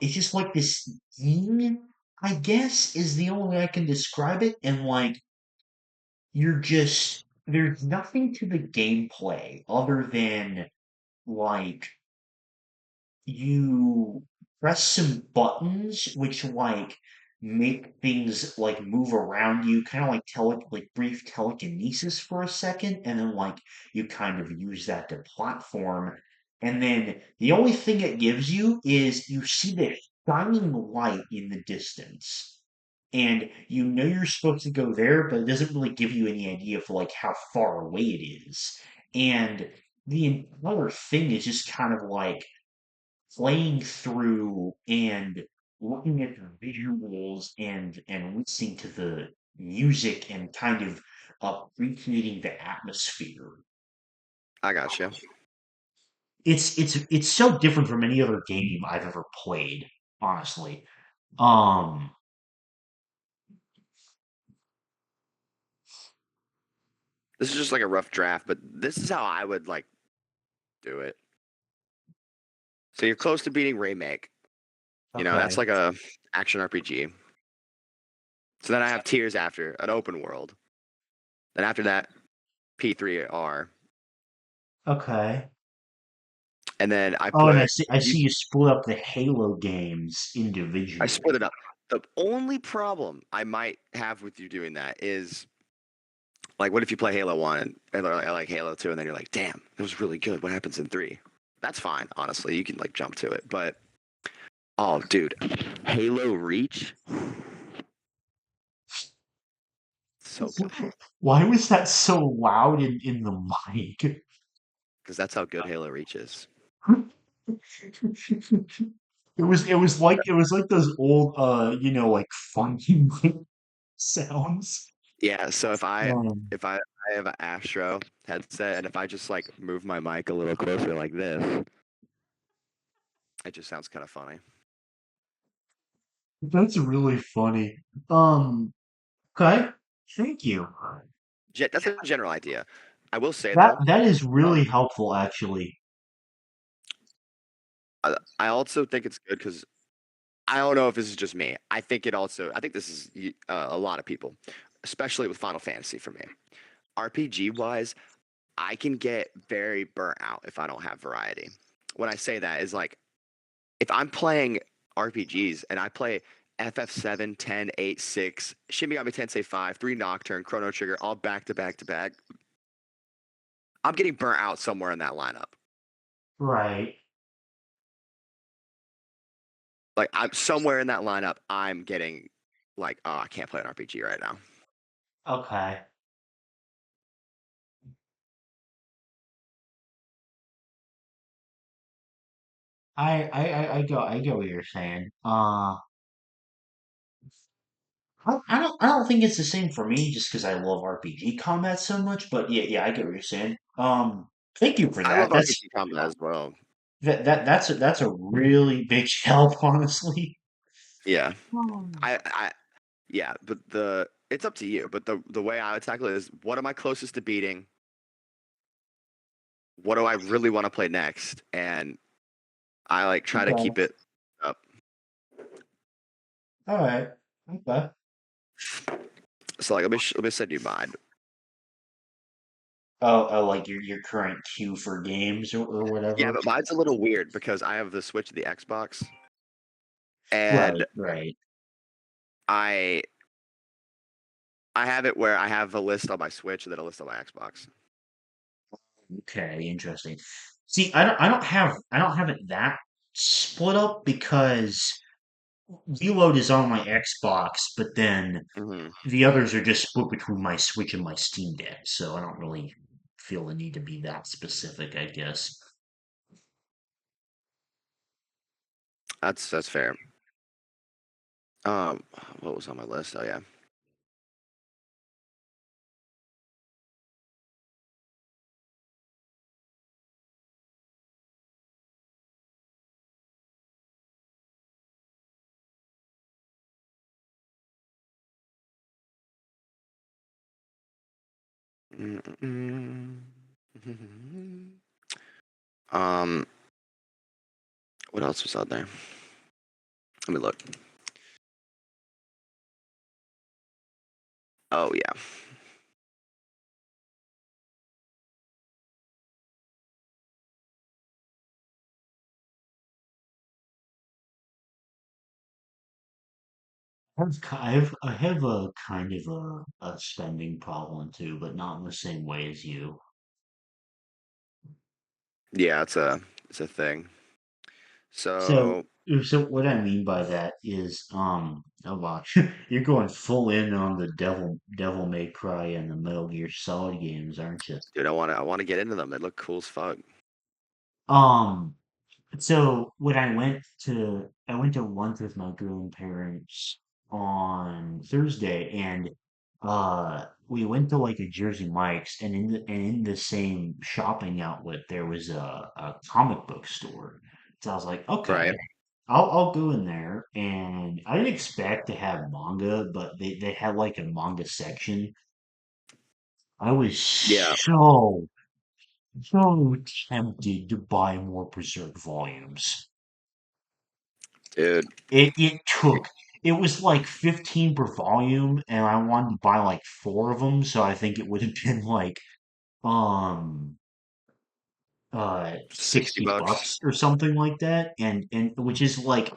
It's just like this thing, I guess, is the only way I can describe it. And like you're just there's nothing to the gameplay other than like you press some buttons which like make things like move around you, kind of like like brief telekinesis for a second, and then like you kind of use that to platform. And then the only thing it gives you is you see this shining light in the distance. And you know you're supposed to go there, but it doesn't really give you any idea for like how far away it is. And the entire thing is just kind of like playing through and looking at the visuals and listening to the music and kind of appreciating the atmosphere. I got you. It's so different from any other game I've ever played, honestly. Um, This is just like a rough draft, but this is how I would like do it. So you're close to beating Remake. That's okay, like a action RPG. So then I have Tears after an open world. Then after that, P3R, okay. and then Oh, and I you. see you split up the Halo games I split individually. it up. The only problem I might have with you doing that is like, what if you play Halo One and I like Halo Two, and then you're like, damn, it was really good. What happens in three? That's fine, honestly. You can like jump to it, but oh, dude, Halo Reach, so good Why was that so loud in the mic? because that's how good Halo Reach is. It was like those old like funky sounds. Yeah. So Um, if I have an Astro headset and if I just like move my mic a little closer like this, it just sounds kind of funny. that's really funny. Um, okay, thank you. That's a general idea. I will say That though, that is um, really helpful, actually. I also think it's good because I don't know if this is just me. I think this is a lot of people, especially with Final Fantasy for me. RPG wise, I can get very burnt out if I don't have variety. When I say that is like if I'm playing RPGs and I play FF7, 10, 8, 6, Shin Megami Tensei 5, 3 Nocturne, Chrono Trigger, all back to back to back, I'm getting burnt out somewhere in that lineup. Right. Like I'm somewhere in that lineup, I'm getting like, oh, I can't play an RPG right now. Okay. I get what you're saying. I don't think it's the same for me just because I love RPG combat so much, but yeah, I get what you're saying. Thank you for I that. love RPG combat as well. That's a really big help, honestly. Yeah. Hmm. I yeah, but the it's up to you. But the way I would tackle it is what am I closest to beating? What do I really want to play next? And I like try to Okay. keep it up. All right. Okay. So like let me send you mine. Like your current queue for games or Yeah, whatever. but mine's a little weird because I have the Switch, the Xbox, Right, and right. I I have it where I have a list on my Switch and then a list on my Xbox. Okay, interesting. See, I don't have it that split up because Reload is on my Xbox, but then Hmm. the others are just split between my Switch and my Steam Deck, so I don't really feel the need to be that specific, I guess. That's fair. Um, what was on my list? Oh yeah. Mm-mm. Um, what else was out there? Let me look. Oh yeah. I have a kind of a spending problem too, but not in the same way as you. Yeah, it's a thing. So, So so what I mean by that is, oh wow, you're going full in on the Devil May Cry and the Metal Gear Solid games, aren't you? dude, I wanna get into them. They look cool as fuck. Um, So when I went to lunch with my grandparents on Thursday, and we went to like a Jersey Mike's, and in the same shopping outlet there was a comic book store. So I was like, Right. okay, I'll go in there, and I didn't expect to have manga, but they had like a manga section. I was Yeah, so tempted to buy more Berserk volumes. dude. It was like 15 per volume, and I wanted to buy like four of them, so I think it would have been like um 60 60 bucks. bucks or something like that. And which is like,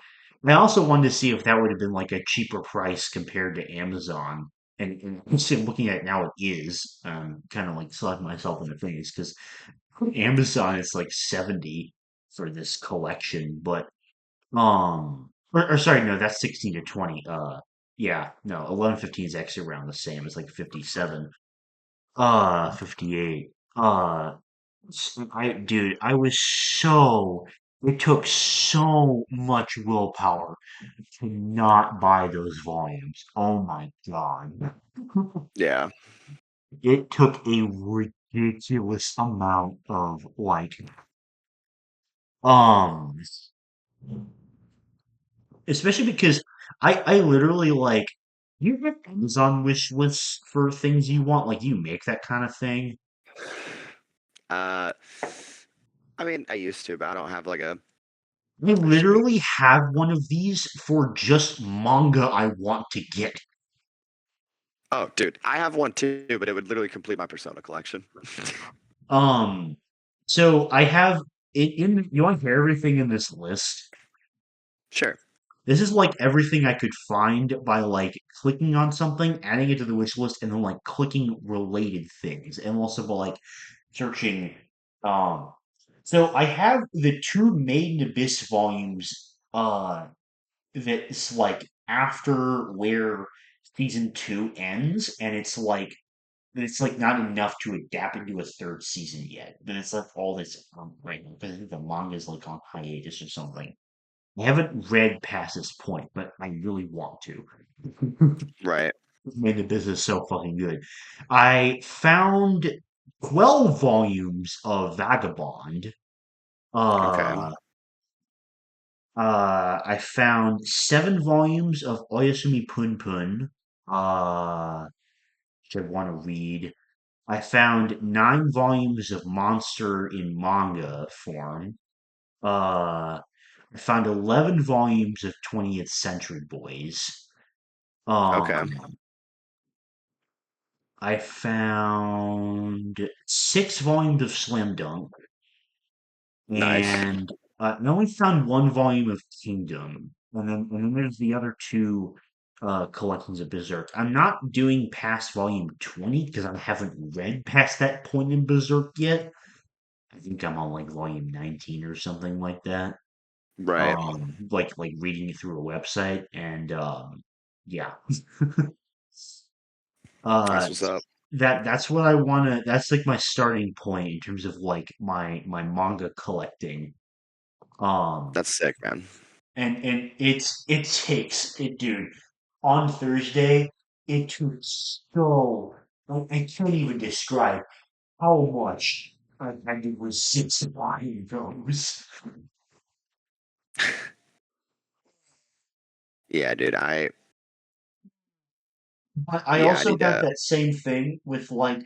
I also wanted to see if that would have been like a cheaper price compared to Amazon. And so looking at it now, it is kind of like slapping myself in the face because Amazon is like 70 for this collection, but or sorry, no, that's 16 to 20. Yeah, no, 11-15 is actually around the same. It's like 57. 58. Dude, it took so much willpower to not buy those volumes. Oh my God. Yeah, It took a ridiculous amount of um, especially because I literally like, you have Amazon wish lists for things you want, like you make that kind of thing. uh, I mean, I used to, but I don't have like I a shipping. literally have one of these for just manga I want to get. Oh, dude, I have one too, but it would literally complete my Persona collection. Um, so I have you want to hear everything in this list? Sure. This is like everything I could find by like clicking on something, adding it to the wish list, and then like clicking related things, and also by like searching. Um, so I have the two Maiden Abyss volumes. That's like after where season two ends, and it's like not enough to adapt into a third season yet. But it's like all this right now because I think the manga is like on hiatus or something. I haven't read past this point, but I really want to. Right. Made the business so fucking good. I found 12 volumes of Vagabond. Okay. Uh, I found 7 volumes of Oyasumi Pun Pun, which I want to read. I found 9 volumes of Monster in manga form. I found 11 volumes of 20th Century Boys. Okay. Um, I found 6 volumes of Slam Dunk, Nice. and I only found 1 volume of Kingdom, and then there's the other two collections of Berserk. I'm not doing past volume 20 because I haven't read past that point in Berserk yet. I think I'm on like volume 19 or something like that. Right. Like reading through a website and yeah. Uh That's what's up. that's what I wanna that's like my starting point in terms of like my manga collecting. Um That's sick, man. and it takes it dude on Thursday it took so I can't even describe how much I had to resist buying those. Yeah, dude. I Yeah, I also need have to. that same thing with like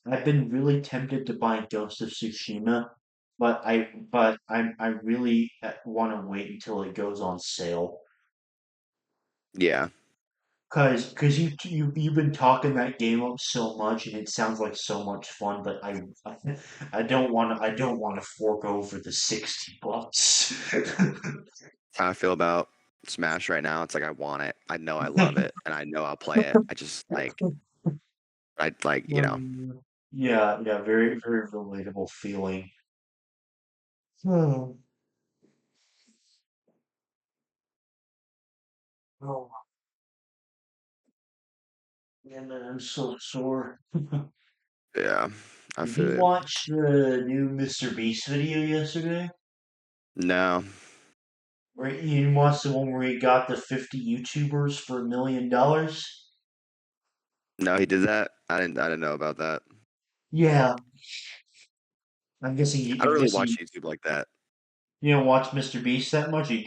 I've been really tempted to buy Ghost of Tsushima, but I really want to wait until it goes on sale. Yeah, Cause you've been talking that game up so much and it sounds like so much fun, but I don't want to fork over the $60. how I feel about Smash right now. It's like I want it. I know I love it, and I know I'll play it. I just like. Yeah, yeah, very, very relatable feeling. Oh, oh man, I'm so sore. Yeah, I Did feel you it. watch the new Mr. Beast video yesterday? No, Where you watched the one where he got the 50 YouTubers for $1 million? no, he did that. I didn't know about that. Yeah, I don't I'm really guessing watch YouTube like that. you don't watch Mr. Beast that much. Or you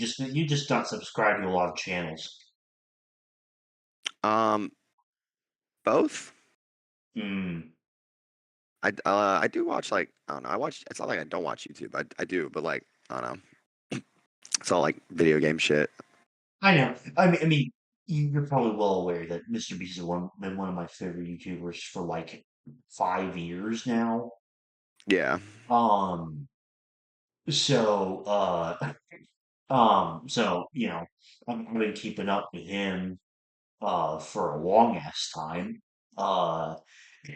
just not subscribe to a lot of channels. Um, both. Hmm. I do watch like I don't know. I watch. It's not like I don't watch YouTube. I do, but like I don't know. It's all like video game shit. I know. I mean, you're probably well aware that Mr. Beast has been one of my favorite YouTubers for like 5 years now. Yeah, Um, so so I've been keeping up with him for a long ass time. Uh,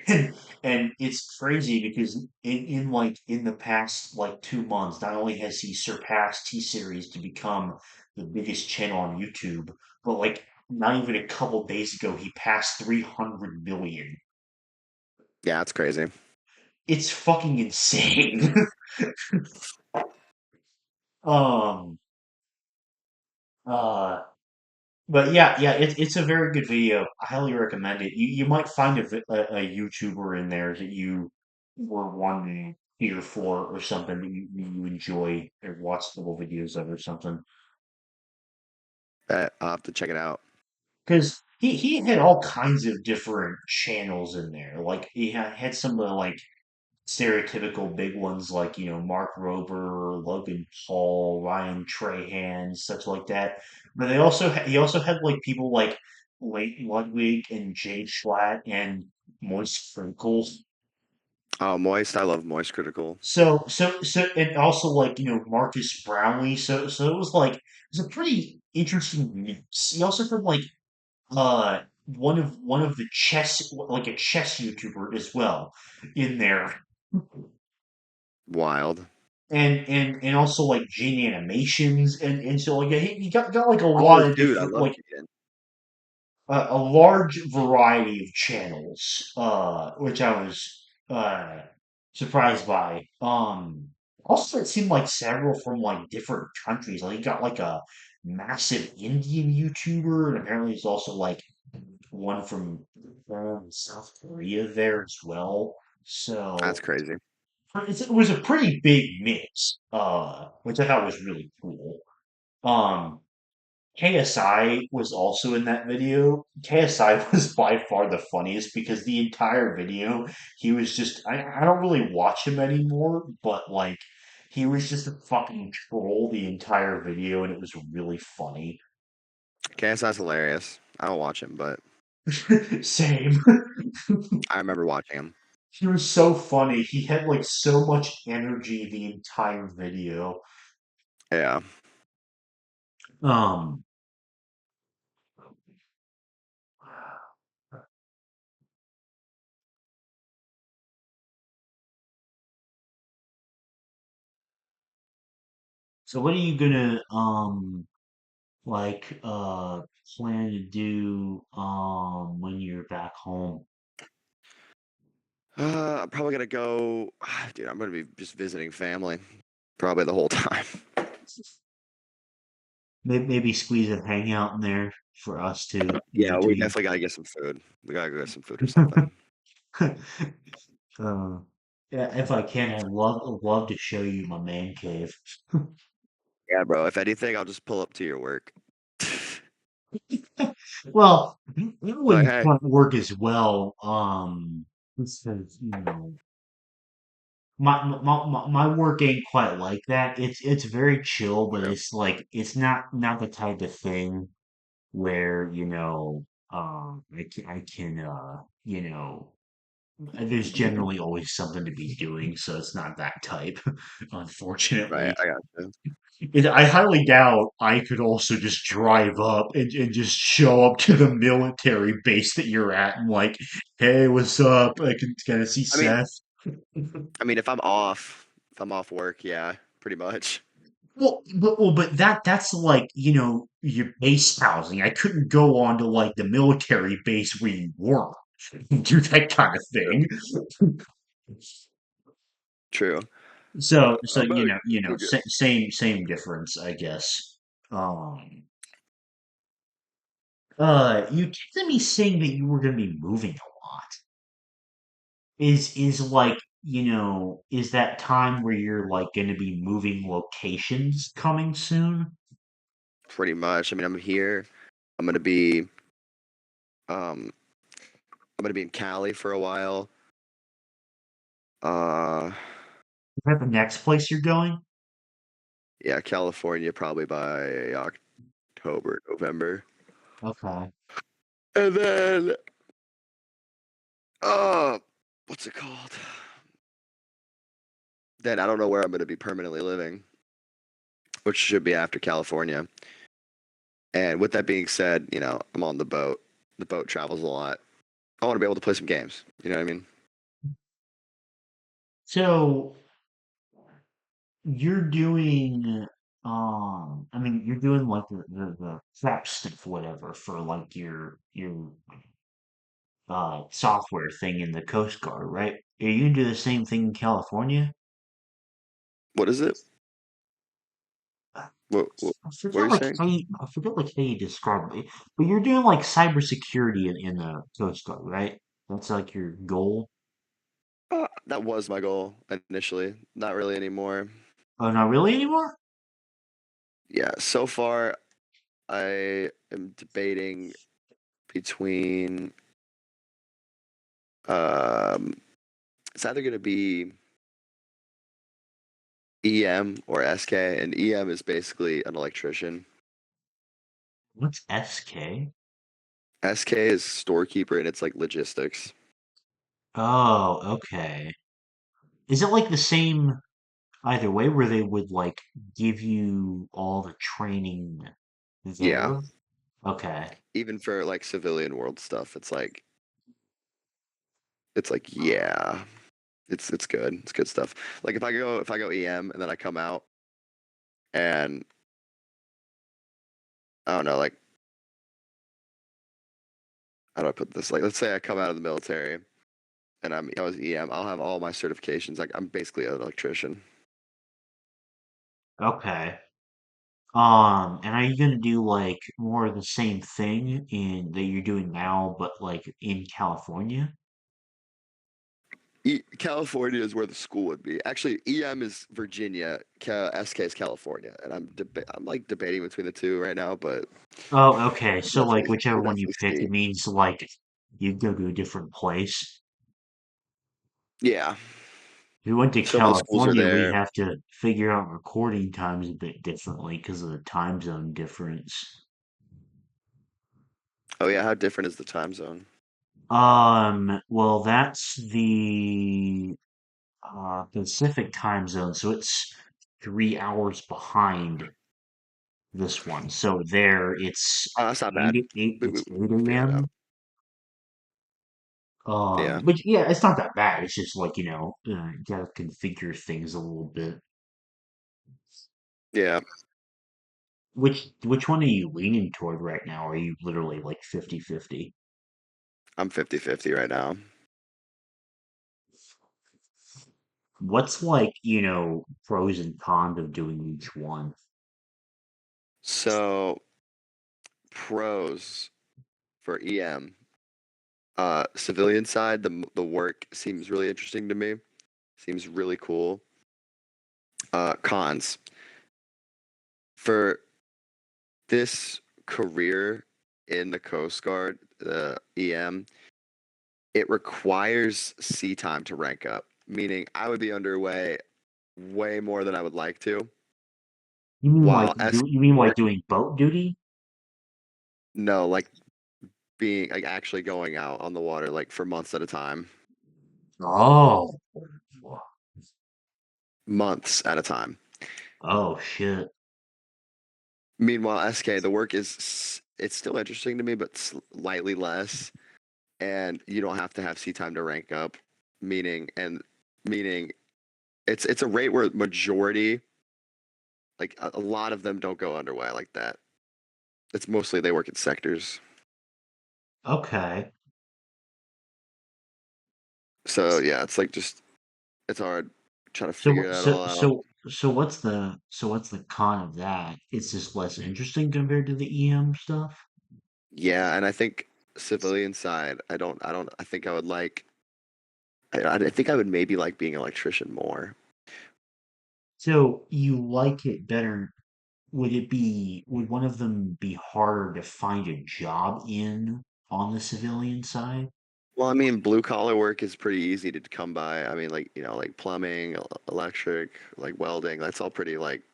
and, and it's crazy because in the past like 2 months, not only has he surpassed T Series to become the biggest channel on YouTube, but like not even a couple days ago, he passed 300 million. yeah, it's crazy. It's fucking insane. um, uh, But yeah, it's a very good video. I highly recommend it. You might find a YouTuber in there that you were wanting here for or something that you enjoy or watch little videos of or something. I'll have to check it out. Because he had all kinds of different channels in there. Like he had some of the like stereotypical big ones like Mark Rober, Logan Paul, Ryan Trahan, such like that. But he also had like people like Leighton Ludwig and Jay Schlatt and Moist Crinkle. Oh, Moist. I love Moist Critical. And also like Marcus Brownlee. So it was like it was a pretty interesting mix. He also had like one of the chess like a chess YouTuber as well in there. Wild. And also like Gene animations and so like he got like a Oh, lot of dude, I different love like Jaden. a large variety of channels which I was surprised by. Also it seemed like several from like different countries. Like he got like a massive Indian YouTuber, and apparently there's also like one from South Korea there as well. That's So crazy. it was a pretty big mix, which I thought was really cool. Um, KSI was also in that video. KSI was by far the funniest because the entire video, he was just, I don't really watch him anymore, but like, he was just a fucking troll the entire video and it was really funny. KSI's hilarious. I don't watch him, but Same. I remember watching him. He was so funny. He had like so much energy the entire video. Yeah. Um, So what are you gonna like plan to do when you're back home? I'm probably gonna go, dude. I'm gonna be just visiting family probably the whole time. Maybe squeeze a hangout in there for us to in Yeah, we between. definitely gotta get some food. We gotta go get some food or something. Uh, yeah, if I can, I'd love to show you my man cave. Yeah, bro. If anything, I'll just pull up to your work. Well, it Like, wouldn't hey, quite work as well. Because my work ain't quite like that. It's very chill, but yeah, it's like it's not the type of thing where I can there's generally always something to be doing, so it's not that type, right. unfortunately. I got you. I highly doubt I could also just drive up and just show up to the military base that you're at and like, hey, what's up? I can kind of see I mean, Seth. if I'm off work, yeah, pretty much. But that's like, your base housing. I couldn't go on to like the military base where you work and do that kind of True. thing. True. So I'm about to go get. same difference, I guess. Um, you texted me saying that you were going to be moving a lot. Is like, is that time where you're like going to be moving locations coming soon? Pretty much. I mean, I'm here. I'm gonna be. Um, I'm gonna be in Cali for a while. Uh, Is that the next place you're going? yeah, California probably by October, November, Okay. and then uh, what's it called? Then I don't know where I'm gonna be permanently living, which should be after California. And with that being said, I'm on the boat. The boat travels a lot. I want to be able to play some games. You know what I mean? So you're doing, I mean, you're doing like the prep stuff, whatever, for like your software thing in the Coast Guard, right? Are you gonna do the same thing in California? What is it? Uh, I What are forget you like saying? how you describe it, but you're doing like cybersecurity in the Coast Guard, right? That's like your goal. That was my goal initially. Not really anymore. Oh, not really anymore? Yeah, so far I am debating between um it's either going to be EM or SK, and EM is basically an electrician. What's SK? SK is storekeeper and it's like logistics. Oh, okay. Is it like the same either way where they would like give you all the training Yeah, there? Okay. even for like civilian world stuff, it's like yeah, it's good. It's good stuff. Like if I go EM and then I come out and I don't know, like how do I put this? Like let's say I come out of the military and I was EM, I'll have all my certifications. Like I'm basically an electrician. Okay. And are you gonna do like more of the same thing in that you're doing now, but like in California? California is where the school would be. Actually, EM is Virginia, SK is California, and I'm like debating between the two right now, but Oh, okay. So like whichever we'll one you definitely pick, see. it means like you go to a different place. Yeah, If we went to some of the schools are California, we'd there. have to figure out recording times a bit differently because of the time zone difference. Oh yeah, how different is the time zone? Well, that's the Pacific time zone, so it's 3 hours behind this one. So there, it's Oh, that's not bad. it's We 8 figured it out. a.m. Yeah, But yeah, it's not that bad. It's just like, you gotta configure things a little bit. Yeah, Which one are you leaning toward right now? Or are you literally like 50-50? I'm 50-50 right now. What's like, pros and cons of doing each one? So pros for EM, civilian side, the work seems really interesting to me. Seems really cool. Cons for this career in the Coast Guard, the EM, it requires sea time to rank up, meaning I would be underway way more than I would like to. While S You mean like work, doing boat duty? no, like being like actually going out on the water like for months at a time, Oh. months at a time. Oh shit. Meanwhile, SK, the work is it's still interesting to me, but slightly less, and you don't have to have sea time to rank up, meaning it's a rate where majority, like a lot of them don't go underway like that. It's mostly they work in sectors. Okay. So yeah, it's like just it's hard trying to So figure that so all out. so so what's the con of that? It's just less interesting compared to the EM stuff. Yeah, and I think civilian side, I think I would like I think I would maybe like being an electrician more. So you like it better. Would one of them be harder to find a job in on the civilian side? Well, I mean, blue collar work is pretty easy to come by. I mean, like, like plumbing, electric, like welding, that's all pretty like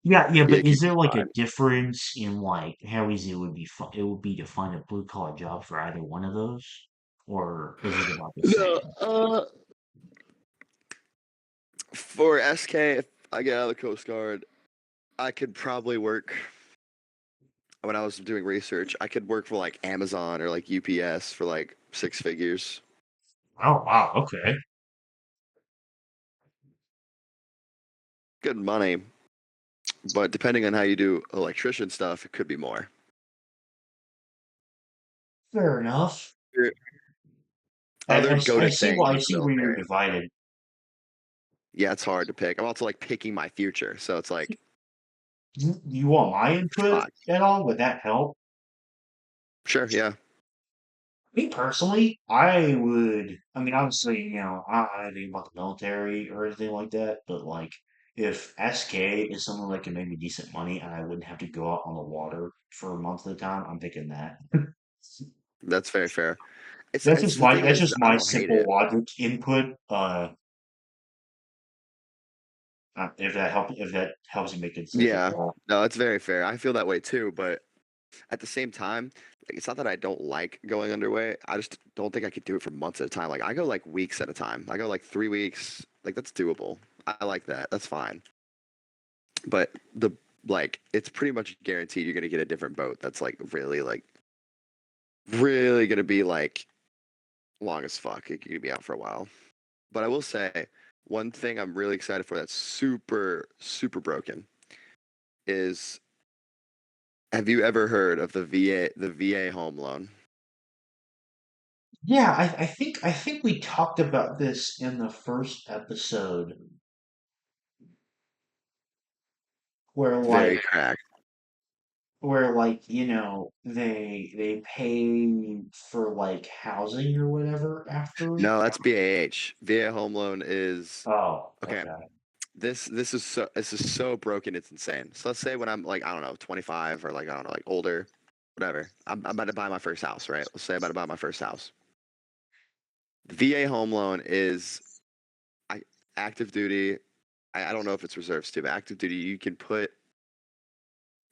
Yeah, yeah, but like you is can there like a find. difference in like how easy it would be to find a blue collar job for either one of those? Or is it about the No, same? for SK, if I get out of the Coast Guard, I could probably work when I was doing research, I could work for like Amazon or like UPS for like six figures. Oh wow, okay. Good money, but depending on how you do electrician stuff, it could be more. Fair enough. Your I, other I, go I to see thing why I is the see where you're military. divided. Yeah, it's hard to pick. I'm also like picking my future, so it's like, You want my input fuck. at all? Would that help? Sure, yeah. Me personally, I would. I mean, obviously, I don't know anything about the military or anything like that, but like, if SK is something that can make me decent money and I wouldn't have to go out on the water for a month at a time, I'm picking that. That's very fair. It's the thing That's is just I my don't hate simple it. logic input. If that helps you make a decision at Yeah. all. No, it's very fair. I feel that way too, but at the same time, like, it's not that I don't like going underway. I just don't think I could do it for months at a time. Like I go like weeks at a time. I go like 3 weeks. Like that's doable. I like that. That's fine. But the like it's pretty much guaranteed you're gonna get a different boat that's like really gonna be like long as fuck. It could be out for a while. But I will say one thing I'm really excited for that's super broken is, have you ever heard of the VA home loan? Yeah, I think we talked about this in the first episode where Very like cracked. they pay for like housing or whatever after. No, that's BAH. VA home loan is Oh, okay. okay. This is so broken, it's insane. So let's say when I'm like, I don't know, 25 or like, I don't know, like older, whatever. I'm about to buy my first house, right? Let's say I'm about to buy my first house. VA home loan is I, active duty. I don't know if it's reserves too, but active duty, you can put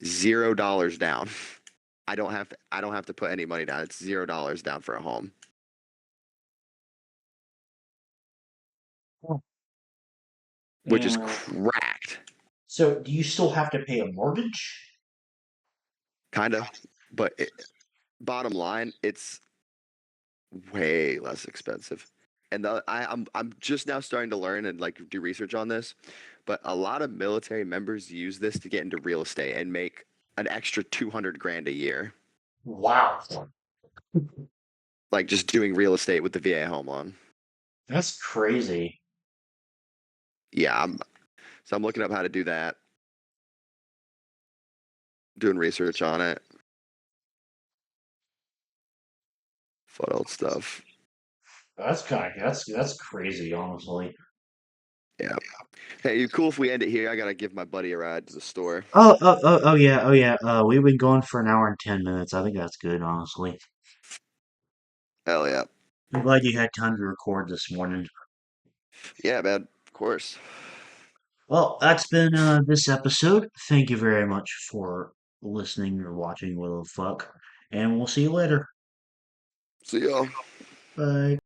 $0 down. I don't have to put any money down. It's $0 down for a home, Oh. which is And cracked, so do you still have to pay a mortgage? kind of. But bottom line, it's way less expensive. and I'm just now starting to learn and like do research on this, but a lot of military members use this to get into real estate and make an extra 200 grand a year, Wow. like just doing real estate with the VA home loan. That's crazy. Yeah, so I'm looking up how to do that, doing research on it. What else stuff? That's crazy, honestly. Yeah. Hey, you cool if we end it here? I gotta give my buddy a ride to the store. Oh yeah. We've been going for an hour and 10 minutes. I think that's good, honestly. Hell yeah. I'm glad you had time to record this morning. Yeah, man. Of course. Well, that's been this episode. Thank you very much for listening or watching, whatever the fuck. And we'll see you later. See y'all. Bye.